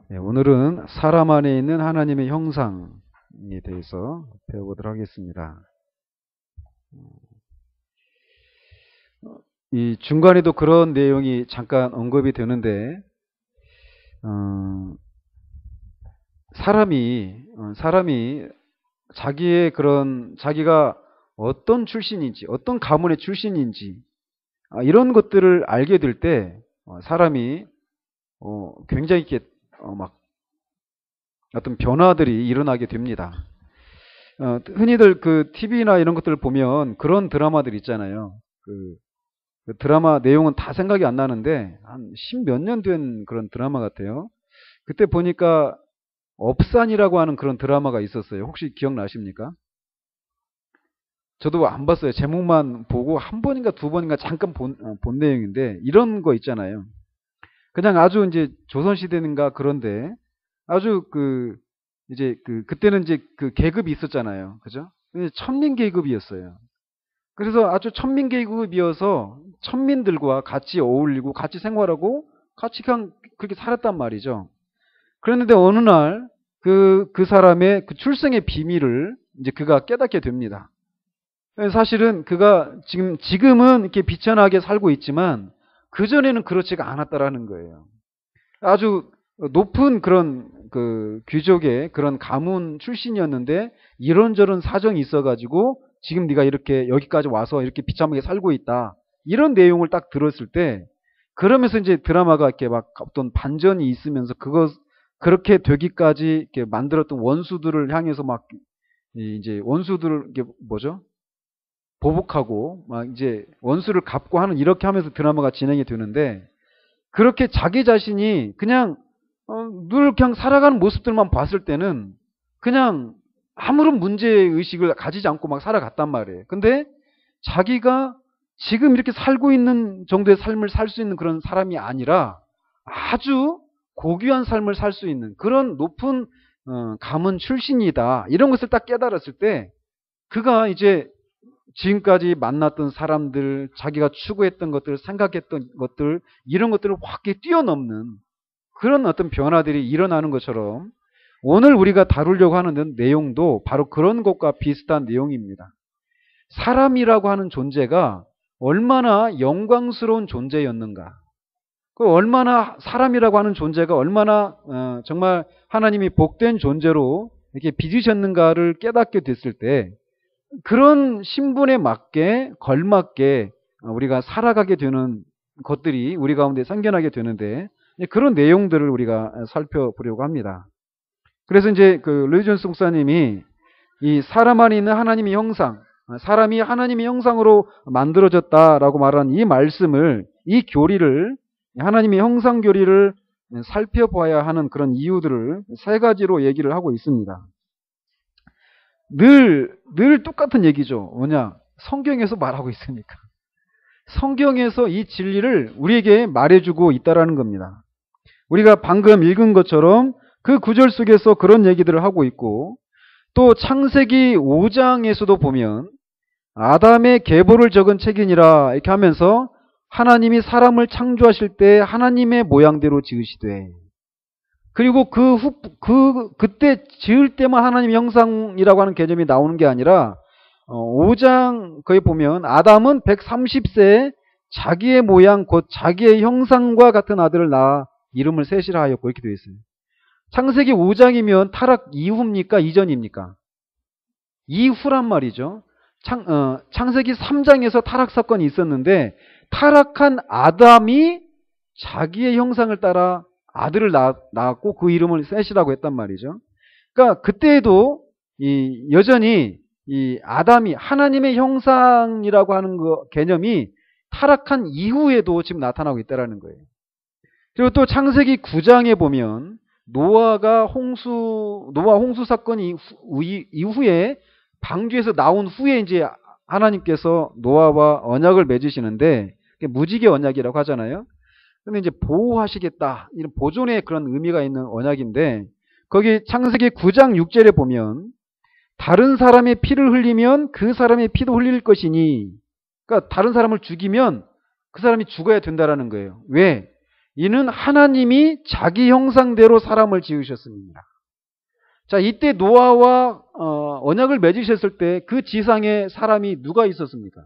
네, 오늘은 사람 안에 있는 하나님의 형상에 대해서 배워보도록 하겠습니다. 이 중간에도 그런 내용이 잠깐 언급이 되는데, 사람이 자기가 어떤 출신인지, 어떤 가문의 출신인지, 이런 것들을 알게 될 때, 사람이 굉장히 이렇게 막 어떤 변화들이 일어나게 됩니다. 흔히들 그 TV나 이런 것들을 보면 그런 드라마들 있잖아요. 그 드라마 내용은 다 생각이 안 나는데 한 십몇 년 된 그런 드라마 같아요. 그때 보니까 업산이라고 하는 그런 드라마가 있었어요. 혹시 기억나십니까? 저도 안 봤어요. 제목만 보고 한 번인가 두 번인가 잠깐 본 내용인데 이런 거 있잖아요. 그냥 아주 이제 조선시대인가 그런데 아주 그때는 이제 그 계급이 있었잖아요. 그죠? 천민 계급이었어요. 그래서 아주 천민 계급이어서 천민들과 같이 어울리고 같이 생활하고 같이 그냥 그렇게 살았단 말이죠. 그랬는데 어느 날 그 사람의 그 출생의 비밀을 이제 그가 깨닫게 됩니다. 사실은 그가 지금은 이렇게 비천하게 살고 있지만 그전에는 그렇지가 않았다라는 거예요. 아주 높은 그런 그 귀족의 그런 가문 출신이었는데 이런저런 사정이 있어가지고 지금 네가 이렇게 여기까지 와서 이렇게 비참하게 살고 있다. 이런 내용을 딱 들었을 때 그러면서 이제 드라마가 이렇게 막 어떤 반전이 있으면서 그렇게 되기까지 이렇게 만들었던 원수들을 향해서 막 이제 원수들을 이게 뭐죠? 보복하고 막 이제 원수를 갚고 하는 이렇게 하면서 드라마가 진행이 되는데 그렇게 자기 자신이 그냥 늘 그냥 살아가는 모습들만 봤을 때는 그냥 아무런 문제의식을 가지지 않고 막 살아갔단 말이에요. 근데 자기가 지금 이렇게 살고 있는 정도의 삶을 살 수 있는 그런 사람이 아니라 아주 고귀한 삶을 살 수 있는 그런 높은 가문 출신이다. 이런 것을 딱 깨달았을 때 그가 이제 지금까지 만났던 사람들, 자기가 추구했던 것들, 생각했던 것들, 이런 것들을 확 뛰어넘는 그런 어떤 변화들이 일어나는 것처럼 오늘 우리가 다루려고 하는 내용도 바로 그런 것과 비슷한 내용입니다. 사람이라고 하는 존재가 얼마나 영광스러운 존재였는가. 얼마나 사람이라고 하는 존재가 얼마나 정말 하나님이 복된 존재로 이렇게 빚으셨는가를 깨닫게 됐을 때 그런 신분에 맞게 걸맞게 우리가 살아가게 되는 것들이 우리 가운데 생겨나게 되는데 그런 내용들을 우리가 살펴보려고 합니다. 그래서 이제 그 로이 존스 목사님이 이 사람 안에 있는 하나님의 형상, 사람이 하나님의 형상으로 만들어졌다라고 말하는 이 말씀을, 이 교리를, 하나님의 형상 교리를 살펴봐야 하는 그런 이유들을 세 가지로 얘기를 하고 있습니다. 늘 똑같은 얘기죠. 뭐냐? 성경에서 말하고 있으니까. 성경에서 이 진리를 우리에게 말해주고 있다라는 겁니다. 우리가 방금 읽은 것처럼 그 구절 속에서 그런 얘기들을 하고 있고 또 창세기 5장에서도 보면 아담의 계보를 적은 책이니라 이렇게 하면서 하나님이 사람을 창조하실 때 하나님의 모양대로 지으시되 그리고 그때 지을 때만 하나님의 형상이라고 하는 개념이 나오는 게 아니라 5장 거기 보면 아담은 130세에 자기의 모양 곧 자기의 형상과 같은 아들을 낳아 이름을 셋이라 하였고 이렇게 되어 있어요. 창세기 5장이면 타락 이후입니까? 이전입니까? 이후란 말이죠. 창세기 3장에서 타락 사건이 있었는데 타락한 아담이 자기의 형상을 따라 아들을 낳았고 그 이름을 셋이라고 했단 말이죠. 그러니까 그때에도 여전히 이 아담이 하나님의 형상이라고 하는 개념이 타락한 이후에도 지금 나타나고 있다는 거예요. 그리고 또 창세기 9장에 보면 노아 홍수 사건이 이후에 방주에서 나온 후에 이제 하나님께서 노아와 언약을 맺으시는데 무지개 언약이라고 하잖아요. 근데 이제 보호하시겠다 이런 보존의 그런 의미가 있는 언약인데 거기 창세기 9장 6절에 보면 다른 사람의 피를 흘리면 그 사람의 피도 흘릴 것이니 그러니까 다른 사람을 죽이면 그 사람이 죽어야 된다라는 거예요. 왜? 이는 하나님이 자기 형상대로 사람을 지으셨습니다. 자, 이때 노아와 언약을 맺으셨을 때 그 지상에 사람이 누가 있었습니까?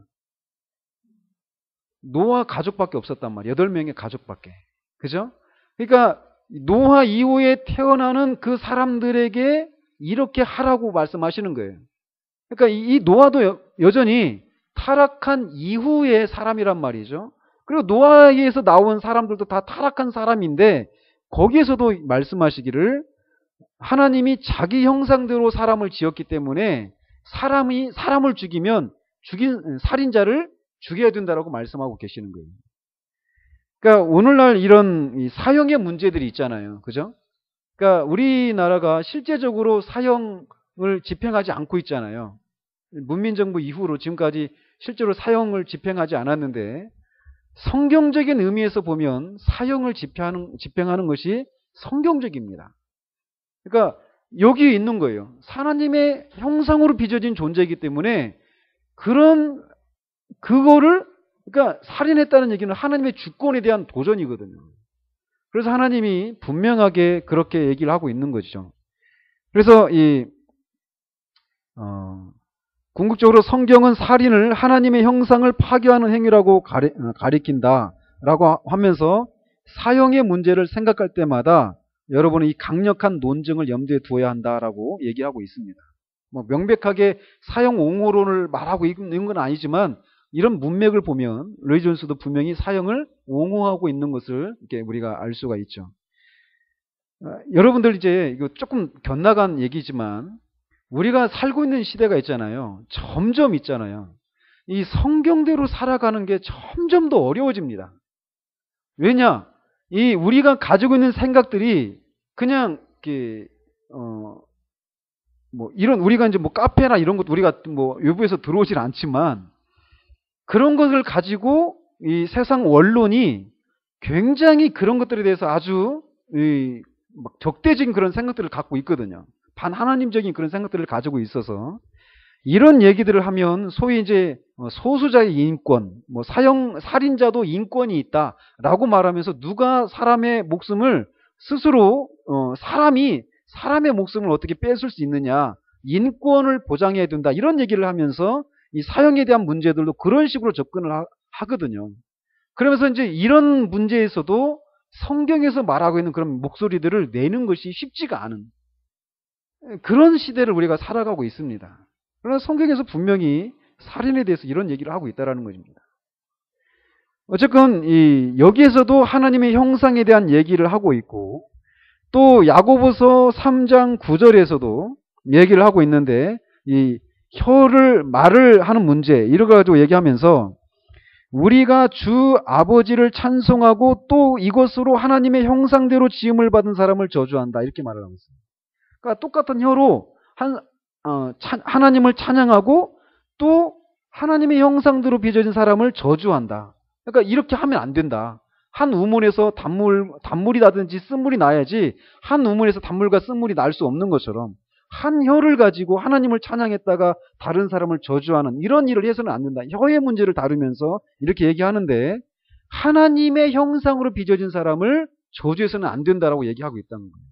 노아 가족밖에 없었단 말이에요. 8명의 가족밖에. 그죠? 그러니까 노아 이후에 태어나는 그 사람들에게 이렇게 하라고 말씀하시는 거예요. 그러니까 이 노아도 여전히 타락한 이후의 사람이란 말이죠. 그리고 노아에서 나온 사람들도 다 타락한 사람인데 거기에서도 말씀하시기를 하나님이 자기 형상대로 사람을 지었기 때문에 사람을 죽이면 죽인 살인자를 죽여야 된다라고 말씀하고 계시는 거예요. 그러니까 오늘날 이런 사형의 문제들이 있잖아요. 그죠? 그러니까 우리나라가 실제적으로 사형을 집행하지 않고 있잖아요. 문민정부 이후로 지금까지 실제로 사형을 집행하지 않았는데 성경적인 의미에서 보면 사형을 집행하는 것이 성경적입니다. 그러니까 여기 있는 거예요. 하나님의 형상으로 빚어진 존재이기 때문에 그거를 그러니까 살인했다는 얘기는 하나님의 주권에 대한 도전이거든요. 그래서 하나님이 분명하게 그렇게 얘기를 하고 있는 거죠. 그래서 궁극적으로 성경은 살인을 하나님의 형상을 파괴하는 행위라고 가리킨다라고 하면서 사형의 문제를 생각할 때마다 여러분은 이 강력한 논증을 염두에 두어야 한다라고 얘기하고 있습니다. 뭐 명백하게 사형 옹호론을 말하고 있는 건 아니지만 이런 문맥을 보면 로이 존스도 분명히 사형을 옹호하고 있는 것을 이렇게 우리가 알 수가 있죠. 여러분들 이제 이거 조금 곁나간 얘기지만 우리가 살고 있는 시대가 있잖아요. 점점 있잖아요. 이 성경대로 살아가는 게 점점 더 어려워집니다. 왜냐? 이 우리가 가지고 있는 생각들이 그냥 이런 우리가 이제 뭐 카페나 이런 것 우리가 뭐 외부에서 들어오질 않지만 그런 것을 가지고 이 세상 원론이 굉장히 그런 것들에 대해서 아주 막 적대적인 그런 생각들을 갖고 있거든요. 반하나님적인 그런 생각들을 가지고 있어서 이런 얘기들을 하면 소위 이제 소수자의 인권, 뭐 살인자도 인권이 있다라고 말하면서 누가 사람의 목숨을 스스로 사람의 목숨을 어떻게 뺏을 수 있느냐, 인권을 보장해야 된다 이런 얘기를 하면서 이 사형에 대한 문제들도 그런 식으로 접근을 하거든요. 그러면서 이제 이런 문제에서도 성경에서 말하고 있는 그런 목소리들을 내는 것이 쉽지가 않은 그런 시대를 우리가 살아가고 있습니다. 그러나 성경에서 분명히 살인에 대해서 이런 얘기를 하고 있다는 것입니다. 어쨌건 여기에서도 하나님의 형상에 대한 얘기를 하고 있고 또 야고보서 3장 9절에서도 얘기를 하고 있는데 이 말을 하는 문제 이런 거 가지고 얘기하면서 우리가 주 아버지를 찬송하고 또 이것으로 하나님의 형상대로 지음을 받은 사람을 저주한다 이렇게 말을 하고 있습니다. 그러니까 똑같은 혀로 하나님을 찬양하고 또 하나님의 형상대로 빚어진 사람을 저주한다. 그러니까 이렇게 하면 안 된다. 한 우물에서 단물이 나든지 쓴물이 나야지 한 우물에서 단물과 쓴물이 날 수 없는 것처럼 한 혀를 가지고 하나님을 찬양했다가 다른 사람을 저주하는 이런 일을 해서는 안 된다. 혀의 문제를 다루면서 이렇게 얘기하는데 하나님의 형상으로 빚어진 사람을 저주해서는 안 된다라고 얘기하고 있다는 거예요.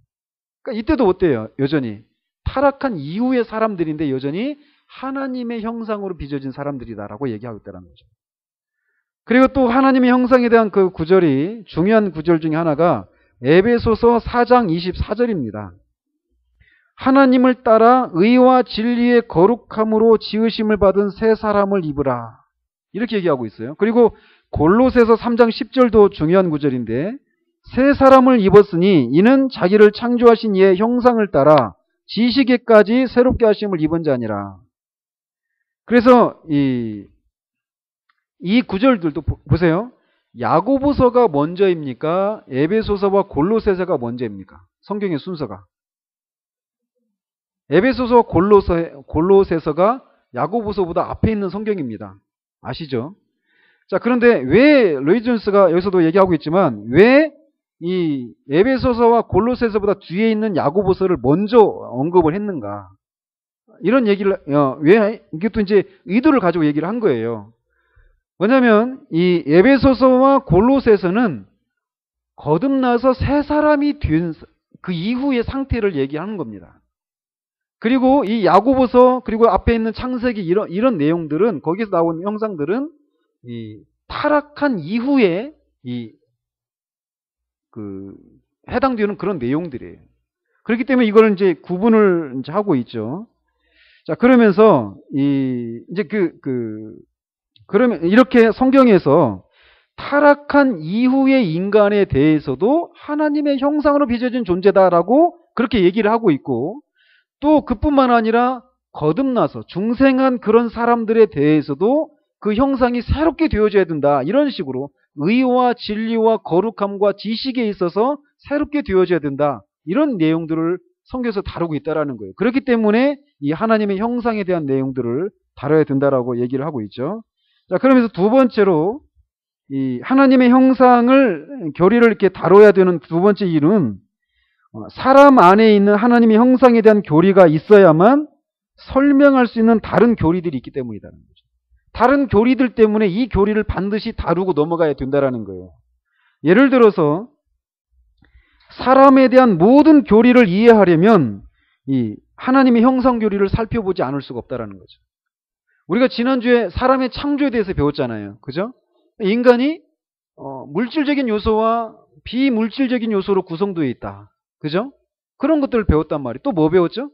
그러니까 이때도 어때요? 여전히 타락한 이후의 사람들인데 여전히 하나님의 형상으로 빚어진 사람들이다라고 얘기하고 있다는 거죠. 그리고 또 하나님의 형상에 대한 그 구절이 중요한 구절 중에 하나가 에베소서 4장 24절입니다. 하나님을 따라 의와 진리의 거룩함으로 지으심을 받은 새 사람을 입으라. 이렇게 얘기하고 있어요. 그리고 골로새서 3장 10절도 중요한 구절인데 새 사람을 입었으니 이는 자기를 창조하신 이의 형상을 따라 지시기까지 새롭게 하심을 입은 자니라. 그래서 이 구절들도 보세요. 야고보서가 먼저입니까? 에베소서와 골로새서가 먼저입니까? 성경의 순서가. 에베소서 골로새서가 야고보서보다 앞에 있는 성경입니다. 아시죠? 자, 그런데 왜 로이 존스가 여기서도 얘기하고 있지만 왜 이 에베소서와 골로새서보다 뒤에 있는 야고보서를 먼저 언급을 했는가? 이런 얘기를 왜 이것도 이제 의도를 가지고 얘기를 한 거예요. 왜냐하면 이 에베소서와 골로새서는 거듭나서 새 사람이 된 그 이후의 상태를 얘기하는 겁니다. 그리고 이 야고보서 그리고 앞에 있는 창세기 이런 내용들은 거기서 나온 형상들은 이 타락한 이후에 해당되는 그런 내용들이에요. 그렇기 때문에 이걸 이제 구분을 이제 하고 있죠. 자, 그러면서 그러면 이렇게 성경에서 타락한 이후의 인간에 대해서도 하나님의 형상으로 빚어진 존재다라고 그렇게 얘기를 하고 있고, 또 그뿐만 아니라 거듭나서 중생한 그런 사람들에 대해서도 그 형상이 새롭게 되어져야 된다. 이런 식으로 의와 진리와 거룩함과 지식에 있어서 새롭게 되어져야 된다. 이런 내용들을 성경에서 다루고 있다라는 거예요. 그렇기 때문에 이 하나님의 형상에 대한 내용들을 다뤄야 된다라고 얘기를 하고 있죠. 자, 그러면서 두 번째로 이 하나님의 형상을 교리를 이렇게 다뤄야 되는 두 번째 이유는 사람 안에 있는 하나님의 형상에 대한 교리가 있어야만 설명할 수 있는 다른 교리들이 있기 때문이라는 거죠. 다른 교리들 때문에 이 교리를 반드시 다루고 넘어가야 된다라는 거예요. 예를 들어서 사람에 대한 모든 교리를 이해하려면 이 하나님의 형상 교리를 살펴보지 않을 수가 없다라는 거죠. 우리가 지난주에 사람의 창조에 대해서 배웠잖아요. 그죠? 인간이 물질적인 요소와 비물질적인 요소로 구성되어 있다. 그죠? 그런 것들을 배웠단 말이에요. 또 뭐 배웠죠?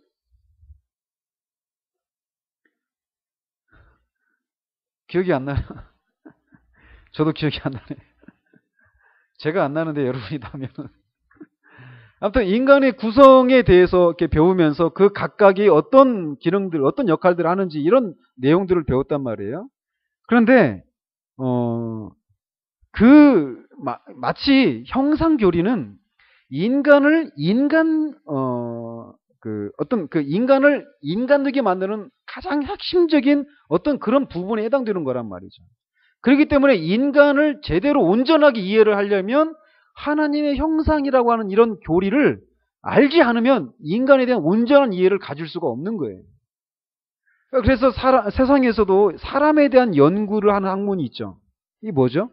기억이 안 나요. 저도 기억이 안 나네. 제가 안 나는데 여러분이 나면. 아무튼 인간의 구성에 대해서 이렇게 배우면서 그 각각이 어떤 기능들, 어떤 역할들을 하는지 이런 내용들을 배웠단 말이에요. 그런데 마치 형상교리는 인간을 인간되게 만드는 가장 핵심적인 어떤 그런 부분에 해당되는 거란 말이죠. 그렇기 때문에 인간을 제대로 온전하게 이해를 하려면 하나님의 형상이라고 하는 이런 교리를 알지 않으면 인간에 대한 온전한 이해를 가질 수가 없는 거예요. 그래서 세상에서도 사람에 대한 연구를 하는 학문이 있죠. 이게 뭐죠?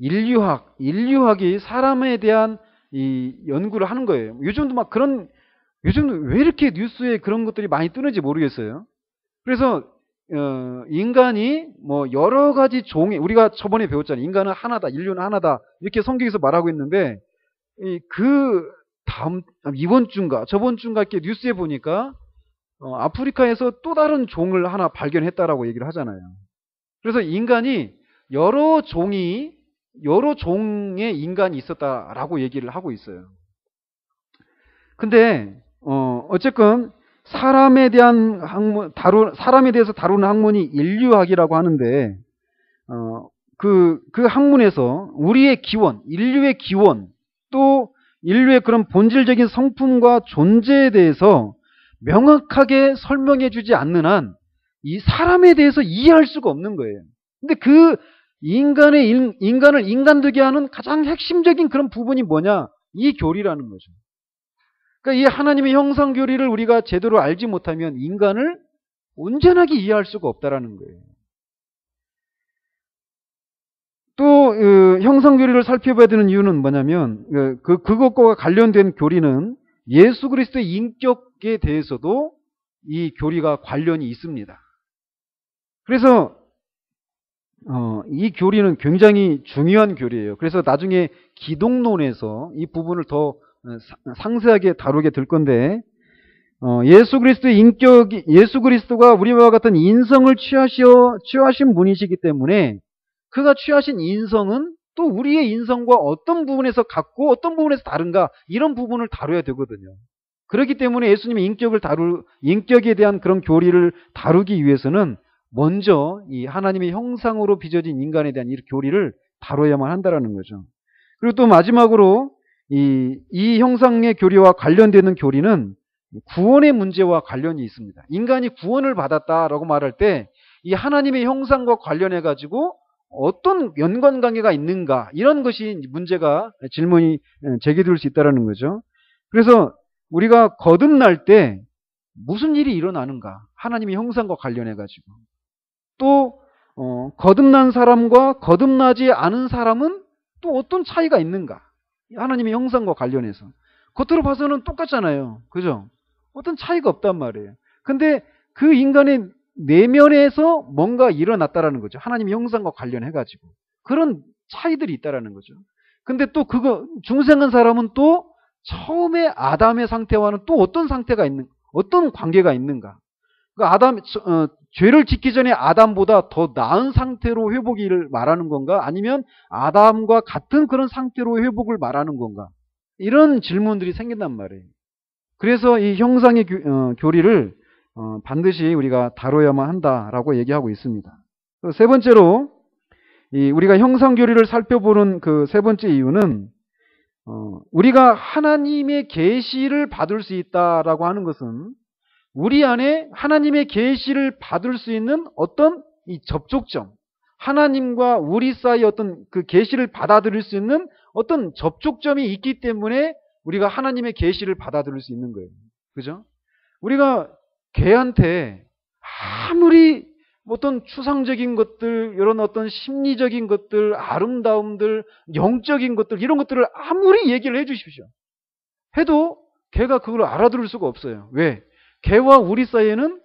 인류학이 사람에 대한 이 연구를 하는 거예요. 요즘도 요즘 왜 이렇게 뉴스에 그런 것들이 많이 뜨는지 모르겠어요. 그래서 인간이 뭐 여러 가지 우리가 저번에 배웠잖아요. 인간은 하나다, 인류는 하나다 이렇게 성경에서 말하고 있는데 이번 주인가 저번 주인가 이렇게 뉴스에 보니까 아프리카에서 또 다른 종을 하나 발견했다라고 얘기를 하잖아요. 그래서 인간이 여러 종의 인간이 있었다라고 얘기를 하고 있어요. 근데 어쨌건 사람에 대해서 다루는 학문이 인류학이라고 하는데 그 학문에서 우리의 기원, 인류의 기원, 또 인류의 그런 본질적인 성품과 존재에 대해서 명확하게 설명해 주지 않는 한 이 사람에 대해서 이해할 수가 없는 거예요. 근데 그 인간을 인간되게 하는 가장 핵심적인 그런 부분이 뭐냐? 이 교리라는 거죠. 그러니까 이 하나님의 형상 교리를 우리가 제대로 알지 못하면 인간을 온전하게 이해할 수가 없다라는 거예요. 또 형상 교리를 살펴봐야 되는 이유는 뭐냐면 그것과 관련된 교리는 예수 그리스도의 인격에 대해서도 이 교리가 관련이 있습니다. 그래서 이 교리는 굉장히 중요한 교리예요. 그래서 나중에 기독론에서 이 부분을 더 상세하게 다루게 될 건데 예수 그리스도가 우리와 같은 인성을 취하신 분이시기 때문에 그가 취하신 인성은 또 우리의 인성과 어떤 부분에서 같고 어떤 부분에서 다른가 이런 부분을 다뤄야 되거든요. 그렇기 때문에 예수님의 인격에 대한 그런 교리를 다루기 위해서는 먼저 이 하나님의 형상으로 빚어진 인간에 대한 이 교리를 다뤄야만 한다라는 거죠. 그리고 또 마지막으로 이 형상의 교리와 관련되는 교리는 구원의 문제와 관련이 있습니다. 인간이 구원을 받았다라고 말할 때 이 하나님의 형상과 관련해 가지고 어떤 연관관계가 있는가 이런 것이 질문이 제기될 수 있다는 거죠. 그래서 우리가 거듭날 때 무슨 일이 일어나는가 하나님의 형상과 관련해 가지고 또 거듭난 사람과 거듭나지 않은 사람은 또 어떤 차이가 있는가? 하나님의 형상과 관련해서. 겉으로 봐서는 똑같잖아요. 그죠? 어떤 차이가 없단 말이에요. 근데 그 인간의 내면에서 뭔가 일어났다라는 거죠. 하나님의 형상과 관련해가지고. 그런 차이들이 있다라는 거죠. 근데 또 그거, 중생한 사람은 또 처음에 아담의 상태와는 또 어떤 상태가 어떤 관계가 있는가? 그러니까 죄를 짓기 전에 아담보다 더 나은 상태로 회복을 말하는 건가? 아니면 아담과 같은 그런 상태로 회복을 말하는 건가? 이런 질문들이 생긴단 말이에요. 그래서 이 형상의 교리를 반드시 우리가 다뤄야만 한다라고 얘기하고 있습니다. 세 번째로 우리가 형상 교리를 살펴보는 그 세 번째 이유는 우리가 하나님의 계시를 받을 수 있다라고 하는 것은 우리 안에 하나님의 계시를 받을 수 있는 어떤 이 접촉점, 하나님과 우리 사이의 어떤 그 계시를 받아들일 수 있는 어떤 접촉점이 있기 때문에 우리가 하나님의 계시를 받아들일 수 있는 거예요. 그죠? 우리가 개한테 아무리 어떤 추상적인 것들, 이런 어떤 심리적인 것들, 아름다움들, 영적인 것들, 이런 것들을 아무리 얘기를 해 주십시오. 해도 개가 그걸 알아들을 수가 없어요. 왜? 개와 우리 사이에는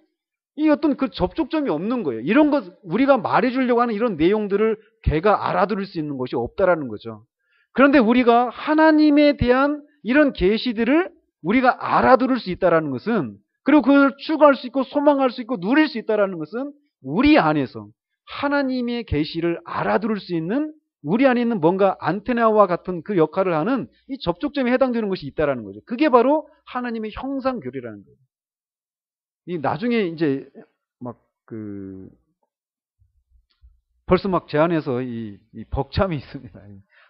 이 어떤 그 접촉점이 없는 거예요. 이런 것, 우리가 말해주려고 하는 이런 내용들을 개가 알아들을 수 있는 것이 없다라는 거죠. 그런데 우리가 하나님에 대한 이런 계시들을 우리가 알아들을 수 있다라는 것은, 그리고 그걸 추구할 수 있고 소망할 수 있고 누릴 수 있다라는 것은 우리 안에서 하나님의 계시를 알아들을 수 있는, 우리 안에 있는 뭔가 안테나와 같은 그 역할을 하는 이 접촉점에 해당되는 것이 있다라는 거죠. 그게 바로 하나님의 형상교리라는 거예요. 이 나중에 이제 벌써 제안해서 이 벅참이 있습니다.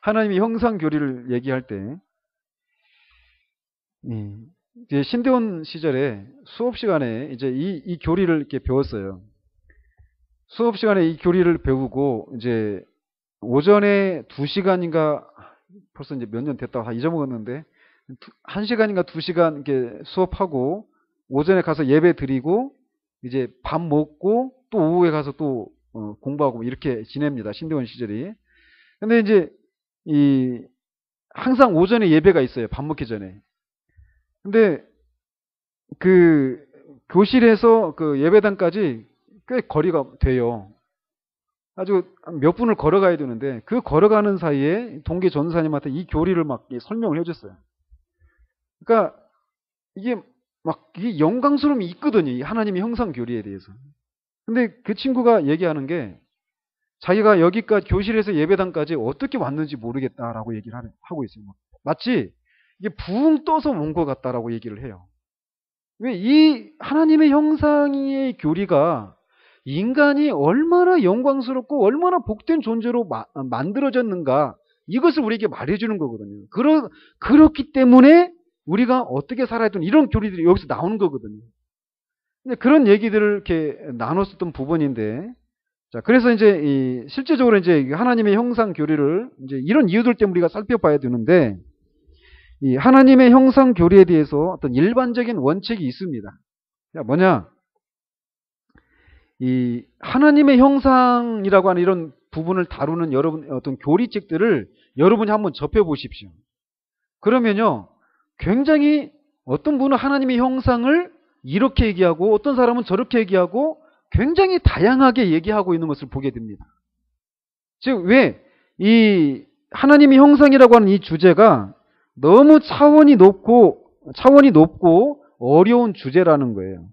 하나님의 형상 교리를 얘기할 때, 이제 신대원 시절에 수업 시간에 이제 이 교리를 이렇게 배웠어요. 수업 시간에 이 교리를 배우고 이제 오전에 2시간인가 벌써 이제 몇 년 됐다고 다 잊어먹었는데 1시간인가 2시간 이렇게 수업하고 오전에 가서 예배 드리고 이제 밥 먹고 또 오후에 가서 또 공부하고 이렇게 지냅니다. 신대원 시절이. 근데 이제 항상 오전에 예배가 있어요. 밥 먹기 전에. 근데 그 교실에서 그 예배당까지 꽤 거리가 돼요. 아주 몇 분을 걸어가야 되는데 그 걸어가는 사이에 동계 전사님한테 이 교리를 막 설명을 해줬어요. 그러니까 이게 이게 영광스러움이 있거든요. 이 하나님의 형상 교리에 대해서. 근데 그 친구가 얘기하는 게 자기가 여기까지 교실에서 예배당까지 어떻게 왔는지 모르겠다라고 얘기를 하고 있어요. 마치 이게 붕 떠서 온 것 같다라고 얘기를 해요. 왜 이 하나님의 형상의 교리가 인간이 얼마나 영광스럽고 얼마나 복된 존재로 만들어졌는가, 이것을 우리에게 말해주는 거거든요. 그렇기 때문에 우리가 어떻게 살아야 되는 이런 교리들이 여기서 나오는 거거든요. 근데 그런 얘기들을 이렇게 나눴었던 부분인데, 자, 그래서 이제 실제적으로 이제 하나님의 형상 교리를 이제 이런 이유들 때문에 우리가 살펴봐야 되는데, 이 하나님의 형상 교리에 대해서 어떤 일반적인 원칙이 있습니다. 뭐냐? 이 하나님의 형상이라고 하는 이런 부분을 다루는 여러분 어떤 교리책들을 여러분이 한번 접해 보십시오. 그러면요, 굉장히 어떤 분은 하나님의 형상을 이렇게 얘기하고 어떤 사람은 저렇게 얘기하고 굉장히 다양하게 얘기하고 있는 것을 보게 됩니다. 즉, 왜 이 하나님의 형상이라고 하는 이 주제가 너무 차원이 높고 어려운 주제라는 거예요.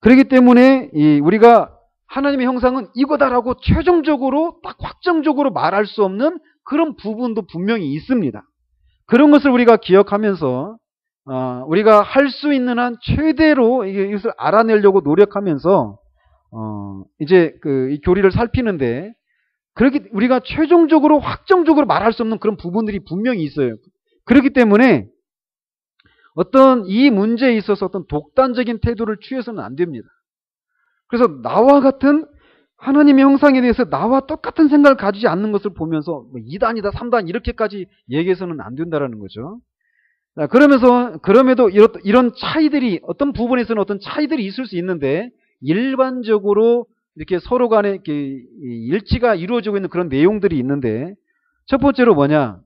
그렇기 때문에 우리가 하나님의 형상은 이거다라고 최종적으로 딱 확정적으로 말할 수 없는 그런 부분도 분명히 있습니다. 그런 것을 우리가 기억하면서 우리가 할 수 있는 한 최대로 이것을 알아내려고 노력하면서 이제 이 교리를 살피는데, 그렇게 우리가 최종적으로 확정적으로 말할 수 없는 그런 부분들이 분명히 있어요. 그렇기 때문에 어떤 이 문제에 있어서 어떤 독단적인 태도를 취해서는 안 됩니다. 그래서 나와 같은 하나님의 형상에 대해서 나와 똑같은 생각을 가지지 않는 것을 보면서 2단이다 3단 이렇게까지 얘기해서는 안 된다는 거죠. 그럼에도 이런 차이들이 어떤 부분에서는 어떤 차이들이 있을 수 있는데, 일반적으로 이렇게 서로 간에 이렇게 일치가 이루어지고 있는 그런 내용들이 있는데, 첫 번째로 뭐냐?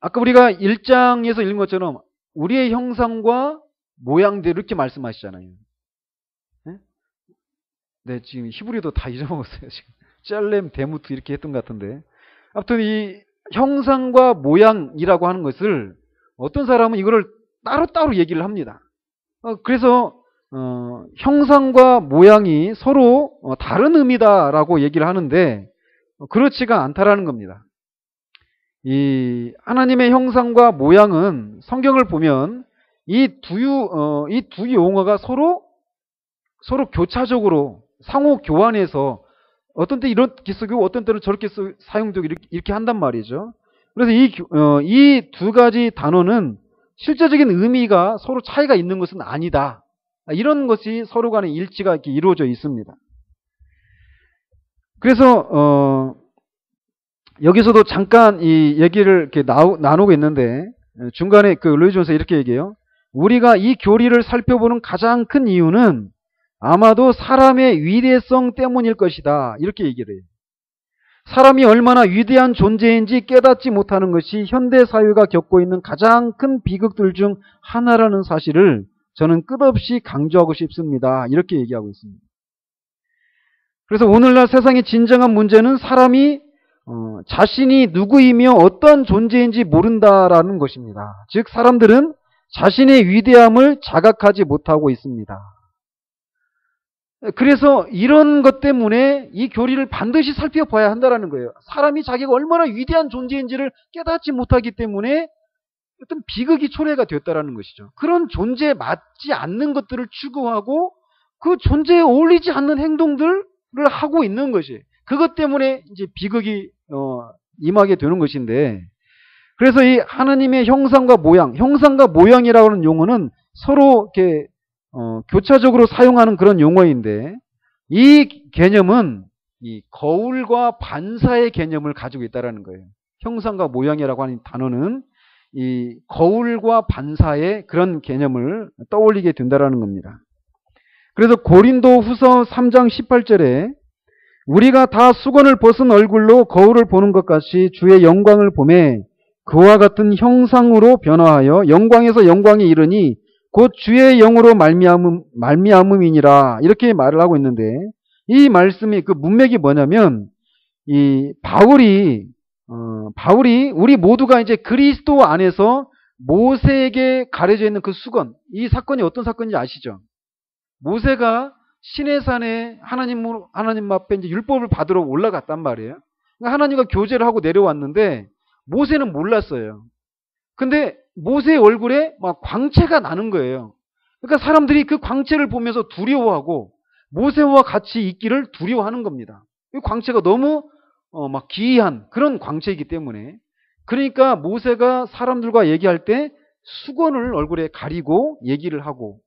아까 우리가 1장에서 읽은 것처럼 우리의 형상과 모양대로 이렇게 말씀하시잖아요. 네? 네, 지금 히브리도 다 잊어먹었어요. 지금 짤렘, 데무트 이렇게 했던 것 같은데. 아무튼 이 형상과 모양이라고 하는 것을 어떤 사람은 이거를 따로따로 얘기를 합니다. 그래서 형상과 모양이 서로 다른 의미다라고 얘기를 하는데 그렇지가 않다라는 겁니다. 이 하나님의 형상과 모양은 성경을 보면 이 두 용어가 서로 교차적으로 상호 교환해서 어떤 때 이렇게 쓰고 어떤 때는 저렇게 사용되고 이렇게 한단 말이죠. 그래서 이 두 가지 단어는 실제적인 의미가 서로 차이가 있는 것은 아니다. 이런 것이 서로 간의 일치가 이렇게 이루어져 있습니다. 그래서 여기서도 잠깐 이 얘기를 이렇게 나누고 있는데 중간에 그 로이존에서 이렇게 얘기해요. 우리가 이 교리를 살펴보는 가장 큰 이유는 아마도 사람의 위대성 때문일 것이다. 이렇게 얘기를 해요. 사람이 얼마나 위대한 존재인지 깨닫지 못하는 것이 현대 사회가 겪고 있는 가장 큰 비극들 중 하나라는 사실을 저는 끝없이 강조하고 싶습니다. 이렇게 얘기하고 있습니다. 그래서 오늘날 세상의 진정한 문제는 사람이 자신이 누구이며 어떤 존재인지 모른다라는 것입니다. 즉 사람들은 자신의 위대함을 자각하지 못하고 있습니다. 그래서 이런 것 때문에 이 교리를 반드시 살펴봐야 한다는 거예요. 사람이 자기가 얼마나 위대한 존재인지를 깨닫지 못하기 때문에 어떤 비극이 초래가 되었다는 것이죠. 그런 존재에 맞지 않는 것들을 추구하고 그 존재에 어울리지 않는 행동들을 하고 있는 것이 그것 때문에 이제 비극이 임하게 되는 것인데 그래서 이 하나님의 형상과 모양이라고 하는 용어는 서로 이렇게 교차적으로 사용하는 그런 용어인데 이 개념은 이 거울과 반사의 개념을 가지고 있다는 거예요. 형상과 모양이라고 하는 단어는 이 거울과 반사의 그런 개념을 떠올리게 된다는 겁니다. 그래서 고린도 후서 3장 18절에 우리가 다 수건을 벗은 얼굴로 거울을 보는 것 같이 주의 영광을 보매 그와 같은 형상으로 변화하여 영광에서 영광에 이르니 곧 주의 영으로 말미암음이니라 이렇게 말을 하고 있는데 이 말씀이 그 문맥이 뭐냐면 이 바울이 우리 모두가 이제 그리스도 안에서 모세에게 가려져 있는 그 수건 이 사건이 어떤 사건인지 아시죠? 모세가 시내산에 하나님 앞에 이제 율법을 받으러 올라갔단 말이에요. 그러니까 하나님과 교제를 하고 내려왔는데 모세는 몰랐어요. 근데 모세의 얼굴에 막 광채가 나는 거예요. 그러니까 사람들이 그 광채를 보면서 두려워하고 모세와 같이 있기를 두려워하는 겁니다. 이 광채가 너무 막 기이한 그런 광채이기 때문에 그러니까 모세가 사람들과 얘기할 때 수건을 얼굴에 가리고 얘기를 하고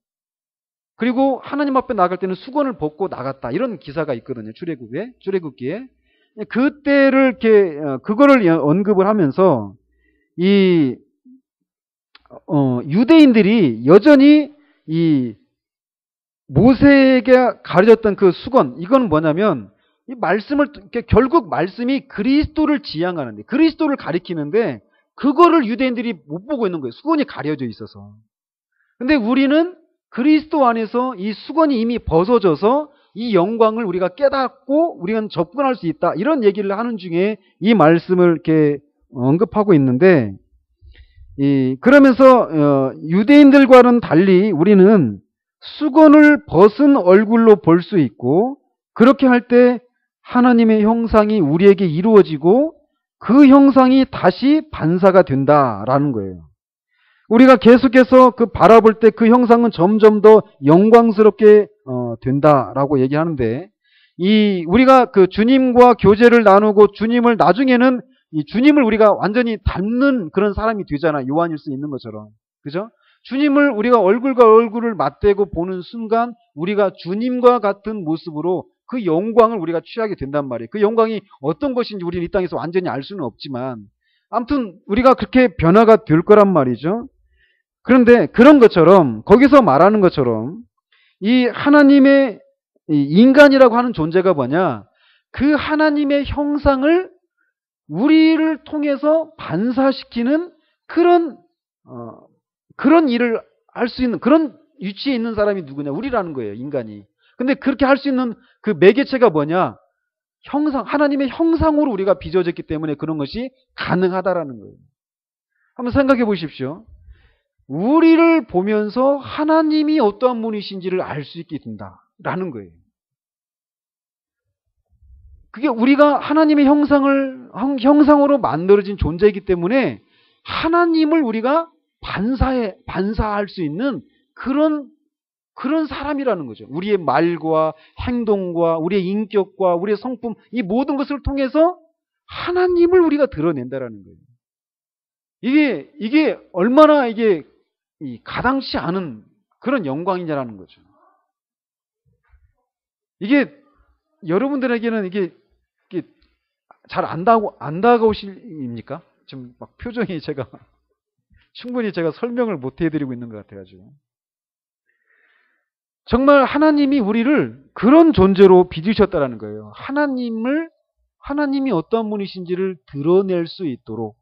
그리고 하나님 앞에 나갈 때는 수건을 벗고 나갔다. 이런 기사가 있거든요. 출애굽기에. 그때를 이렇게 그거를 언급을 하면서 이 유대인들이 여전히 이 모세에게 가려졌던 그 수건 이건 뭐냐면 이 말씀을 결국 말씀이 그리스도를 지향하는데 그리스도를 가리키는데 그거를 유대인들이 못 보고 있는 거예요. 수건이 가려져 있어서. 근데 우리는 그리스도 안에서 이 수건이 이미 벗어져서 이 영광을 우리가 깨닫고 우리가 접근할 수 있다. 이런 얘기를 하는 중에 이 말씀을 이렇게 언급하고 있는데 그러면서 유대인들과는 달리 우리는 수건을 벗은 얼굴로 볼 수 있고 그렇게 할 때 하나님의 형상이 우리에게 이루어지고 그 형상이 다시 반사가 된다라는 거예요. 우리가 계속해서 그 바라볼 때 그 형상은 점점 더 영광스럽게 된다라고 얘기하는데 우리가 그 주님과 교제를 나누고 주님을 나중에는 이 주님을 우리가 완전히 닮는 그런 사람이 되잖아. 요한일서에 있는 것처럼. 그죠? 주님을 우리가 얼굴과 얼굴을 맞대고 보는 순간 우리가 주님과 같은 모습으로 그 영광을 우리가 취하게 된단 말이에요. 그 영광이 어떤 것인지 우리는 이 땅에서 완전히 알 수는 없지만 아무튼 우리가 그렇게 변화가 될 거란 말이죠. 그런데 그런 것처럼 거기서 말하는 것처럼 이 하나님의 인간이라고 하는 존재가 뭐냐? 그 하나님의 형상을 우리를 통해서 반사시키는 그런 일을 할 수 있는 그런 위치에 있는 사람이 누구냐? 우리라는 거예요, 인간이. 근데 그렇게 할 수 있는 그 매개체가 뭐냐? 하나님의 형상으로 우리가 빚어졌기 때문에 그런 것이 가능하다라는 거예요. 한번 생각해 보십시오. 우리를 보면서 하나님이 어떠한 분이신지를 알 수 있게 된다라는 거예요. 그게 우리가 하나님의 형상으로 만들어진 존재이기 때문에 하나님을 우리가 반사할 수 있는 그런 사람이라는 거죠. 우리의 말과 행동과 우리의 인격과 우리의 성품, 이 모든 것을 통해서 하나님을 우리가 드러낸다라는 거예요. 이게 얼마나 이게 가당치 않은 그런 영광이냐라는 거죠. 이게 여러분들에게는 이게 잘 안 다가오십니까? 지금 막 표정이 충분히 제가 설명을 못 해드리고 있는 것 같아가지고. 정말 하나님이 우리를 그런 존재로 빚으셨다라는 거예요. 하나님이 어떤 분이신지를 드러낼 수 있도록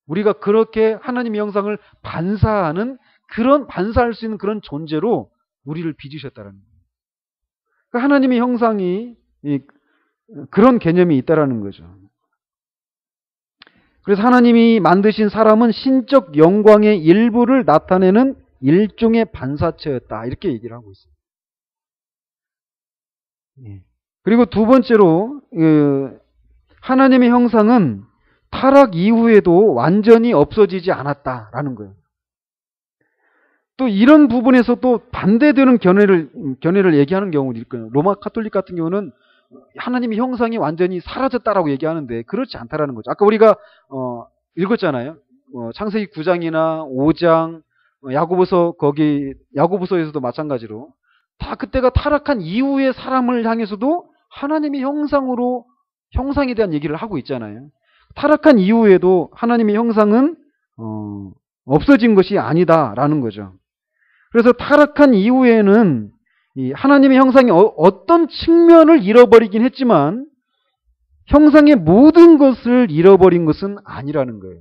우리가 그렇게 하나님의 형상을 반사할 수 있는 그런 존재로 우리를 빚으셨다라는 거예요. 그러니까 하나님의 형상이 그런 개념이 있다라는 거죠. 그래서 하나님이 만드신 사람은 신적 영광의 일부를 나타내는 일종의 반사체였다. 이렇게 얘기를 하고 있습니다. 그리고 두 번째로 하나님의 형상은 타락 이후에도 완전히 없어지지 않았다라는 거예요. 또 이런 부분에서 또 반대되는 견해를 얘기하는 경우도 있고요. 로마 카톨릭 같은 경우는 하나님의 형상이 완전히 사라졌다라고 얘기하는데 그렇지 않다라는 거죠. 아까 우리가 읽었잖아요. 창세기 9장이나 5장, 야고보서에서도 마찬가지로 다 그때가 타락한 이후의 사람을 향해서도 하나님의 형상에 대한 얘기를 하고 있잖아요. 타락한 이후에도 하나님의 형상은 없어진 것이 아니다라는 거죠. 그래서 타락한 이후에는 이 하나님의 형상이 어떤 측면을 잃어버리긴 했지만 형상의 모든 것을 잃어버린 것은 아니라는 거예요.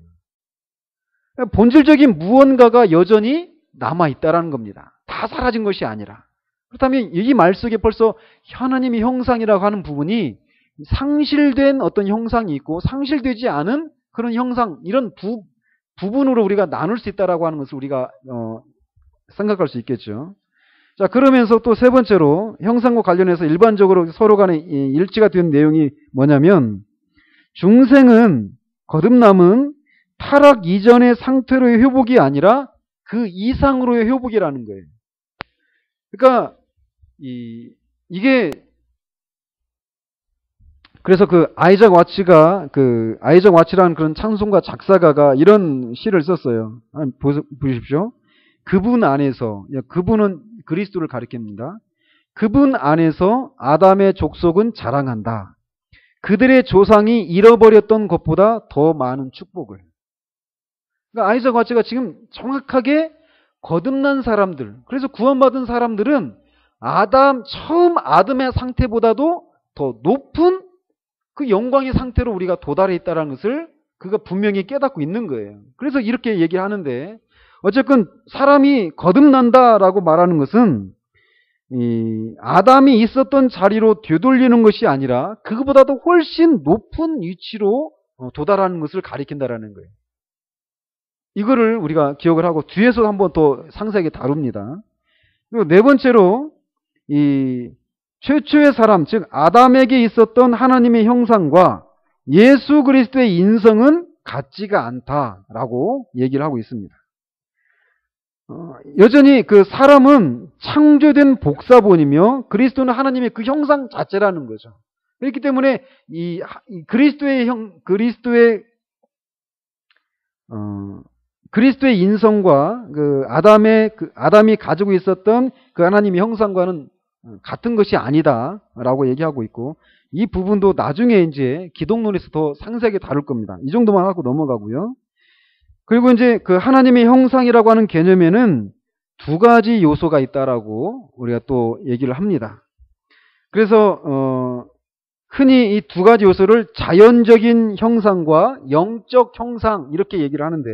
본질적인 무언가가 여전히 남아있다라는 겁니다. 다 사라진 것이 아니라. 그렇다면 이 말 속에 벌써 하나님의 형상이라고 하는 부분이 상실된 어떤 형상이 있고 상실되지 않은 그런 형상, 이런 부분으로 우리가 나눌 수 있다라고 하는 것을 우리가 생각할 수 있겠죠. 자, 그러면서 또 세 번째로 형상과 관련해서 일반적으로 서로 간에 일치가 된 내용이 뭐냐면 거듭남은 타락 이전의 상태로의 회복이 아니라 그 이상으로의 회복이라는 거예요. 그러니까 이게 그래서 아이작 와치라는 그런 찬송가 작사가가 이런 시를 썼어요. 보십시오. 그분 안에서, 그분은 그리스도를 가리킵니다. 그분 안에서 아담의 족속은 자랑한다. 그들의 조상이 잃어버렸던 것보다 더 많은 축복을. 그러니까 아이작 와치가 지금 정확하게 거듭난 사람들, 그래서 구원받은 사람들은 처음 아담의 상태보다도 더 높은 그 영광의 상태로 우리가 도달해 있다는 것을 그가 분명히 깨닫고 있는 거예요. 그래서 이렇게 얘기를 하는데, 어쨌든 사람이 거듭난다라고 말하는 것은 아담이 있었던 자리로 되돌리는 것이 아니라 그것보다도 훨씬 높은 위치로 도달하는 것을 가리킨다라는 거예요. 이거를 우리가 기억을 하고 뒤에서 한번 더 상세하게 다룹니다. 그리고 네 번째로 최초의 사람, 즉 아담에게 있었던 하나님의 형상과 예수 그리스도의 인성은 같지가 않다라고 얘기를 하고 있습니다. 여전히 그 사람은 창조된 복사본이며 그리스도는 하나님의 그 형상 자체라는 거죠. 그렇기 때문에 그리스도의 인성과 아담이 가지고 있었던 그 하나님의 형상과는 같은 것이 아니다라고 얘기하고 있고, 이 부분도 나중에 이제 기독론에서 더 상세하게 다룰 겁니다. 이 정도만 하고 넘어가고요. 그리고 이제 그 하나님의 형상이라고 하는 개념에는 두 가지 요소가 있다라고 우리가 또 얘기를 합니다. 그래서 흔히 이 두 가지 요소를 자연적인 형상과 영적 형상 이렇게 얘기를 하는데,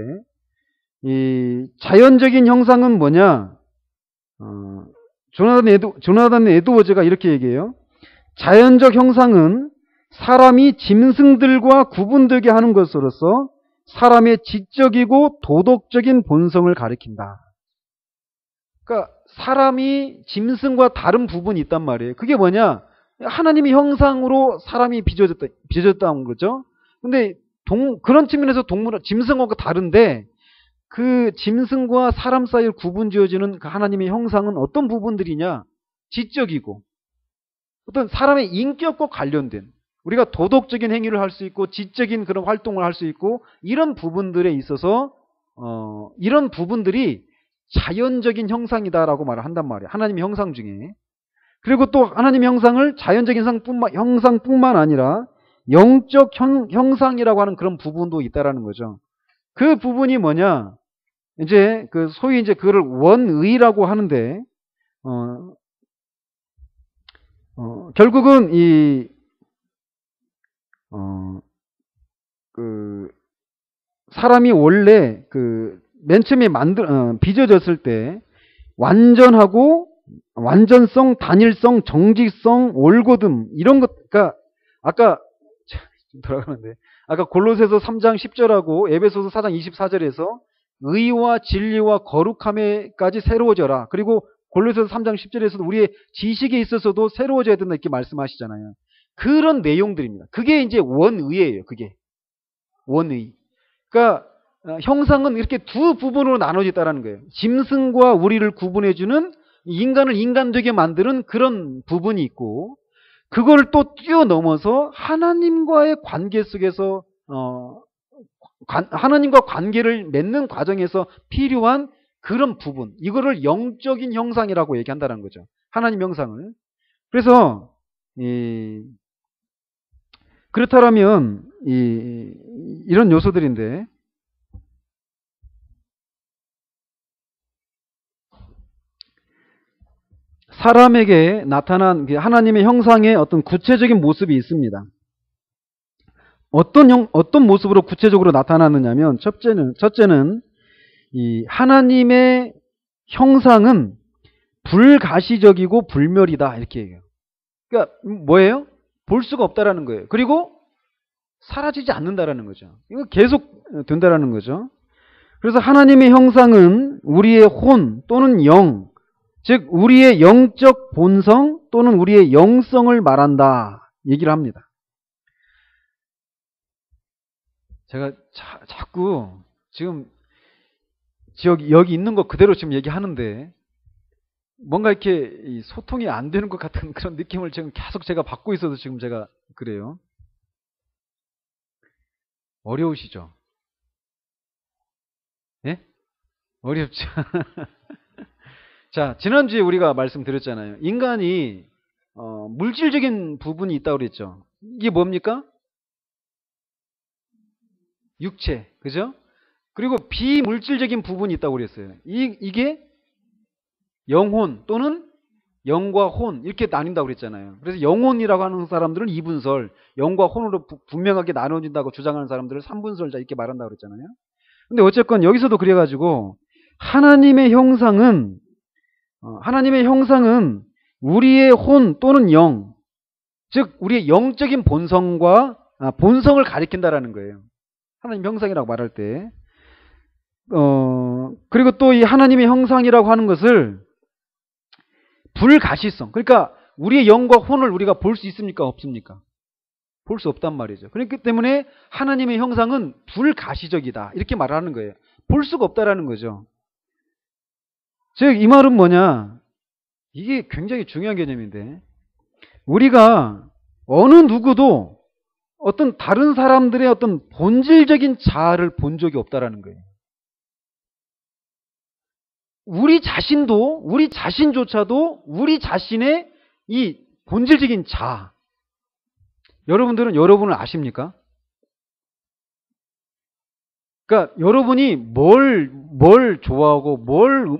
이 자연적인 형상은 뭐냐? 조나단 에드워즈가 이렇게 얘기해요. 자연적 형상은 사람이 짐승들과 구분되게 하는 것으로서 사람의 지적이고 도덕적인 본성을 가리킨다. 그러니까 사람이 짐승과 다른 부분이 있단 말이에요. 그게 뭐냐? 하나님의 형상으로 사람이 빚어졌다는 거죠. 근데 그런 측면에서 짐승하고 다른데, 그 짐승과 사람 사이를 구분지어지는 그 하나님의 형상은 어떤 부분들이냐? 지적이고 어떤 사람의 인격과 관련된, 우리가 도덕적인 행위를 할 수 있고 지적인 그런 활동을 할 수 있고, 이런 부분들에 있어서 이런 부분들이 자연적인 형상이다라고 말을 한단 말이에요. 하나님의 형상 중에. 그리고 또 하나님의 형상을 자연적인 형상뿐만 아니라 영적 형상이라고 하는 그런 부분도 있다라는 거죠. 그 부분이 뭐냐? 이제 그 소위 이제 그거를 원의라고 하는데, 결국은 그 사람이 원래 그 맨 처음에 빚어졌을 때 완전성, 단일성, 정직성, 올곧음 이런 것, 그러니까 아까 돌아가는데 아까 골로새서 3장 10절하고 에베소서 4장 24절에서 의와 진리와 거룩함에까지 새로워져라. 그리고 골로새서 3장 10절에서도 우리의 지식에 있어서도 새로워져야 된다 이렇게 말씀하시잖아요. 그런 내용들입니다. 그게 이제 원의예요. 그게 원의. 그러니까 형상은 이렇게 두 부분으로 나눠졌다는 거예요. 짐승과 우리를 구분해주는, 인간을 인간되게 만드는 그런 부분이 있고, 그걸 또 뛰어넘어서 하나님과의 관계 속에서 하나님과 관계를 맺는 과정에서 필요한 그런 부분, 이거를 영적인 형상이라고 얘기한다는 거죠. 하나님 형상을. 그래서 그렇다면 이런 요소들인데, 사람에게 나타난 하나님의 형상의 어떤 구체적인 모습이 있습니다. 어떤 모습으로 구체적으로 나타나느냐면, 첫째는 이 하나님의 형상은 불가시적이고 불멸이다 이렇게 얘기해요. 그러니까 뭐예요? 볼 수가 없다라는 거예요. 그리고 사라지지 않는다라는 거죠. 이거 계속 된다라는 거죠. 그래서 하나님의 형상은 우리의 혼 또는 영, 즉 우리의 영적 본성 또는 우리의 영성을 말한다 얘기를 합니다. 제가 자꾸 지금 여기 있는 거 그대로 지금 얘기하는데 뭔가 이렇게 소통이 안 되는 것 같은 그런 느낌을 지금 계속 제가 받고 있어서 지금 제가 그래요. 어려우시죠? 예? 어렵죠? 자, 지난주에 우리가 말씀드렸잖아요. 인간이 물질적인 부분이 있다고 그랬죠. 이게 뭡니까? 육체, 그죠? 그리고 비물질적인 부분이 있다고 그랬어요. 이게 영혼 또는 영과 혼 이렇게 나뉜다고 그랬잖아요. 그래서 영혼이라고 하는 사람들은 2분설, 영과 혼으로 분명하게 나눠진다고 주장하는 사람들을 3분설자 이렇게 말한다고 그랬잖아요. 근데 어쨌건 여기서도 그래가지고 하나님의 형상은 우리의 혼 또는 영, 즉 우리의 영적인 본성과 본성을 가리킨다라는 거예요. 하나님 형상이라고 말할 때. 그리고 또 이 하나님의 형상이라고 하는 것을 불가시성, 그러니까 우리의 영과 혼을 우리가 볼 수 있습니까? 없습니까? 볼 수 없단 말이죠. 그렇기 때문에 하나님의 형상은 불가시적이다 이렇게 말하는 거예요. 볼 수가 없다라는 거죠. 즉 이 말은 뭐냐, 이게 굉장히 중요한 개념인데, 우리가 어느 누구도 어떤 다른 사람들의 어떤 본질적인 자아를 본 적이 없다라는 거예요. 우리 자신조차도 우리 자신의 이 본질적인 자아, 여러분들은 여러분을 아십니까? 그러니까 여러분이 뭘 좋아하고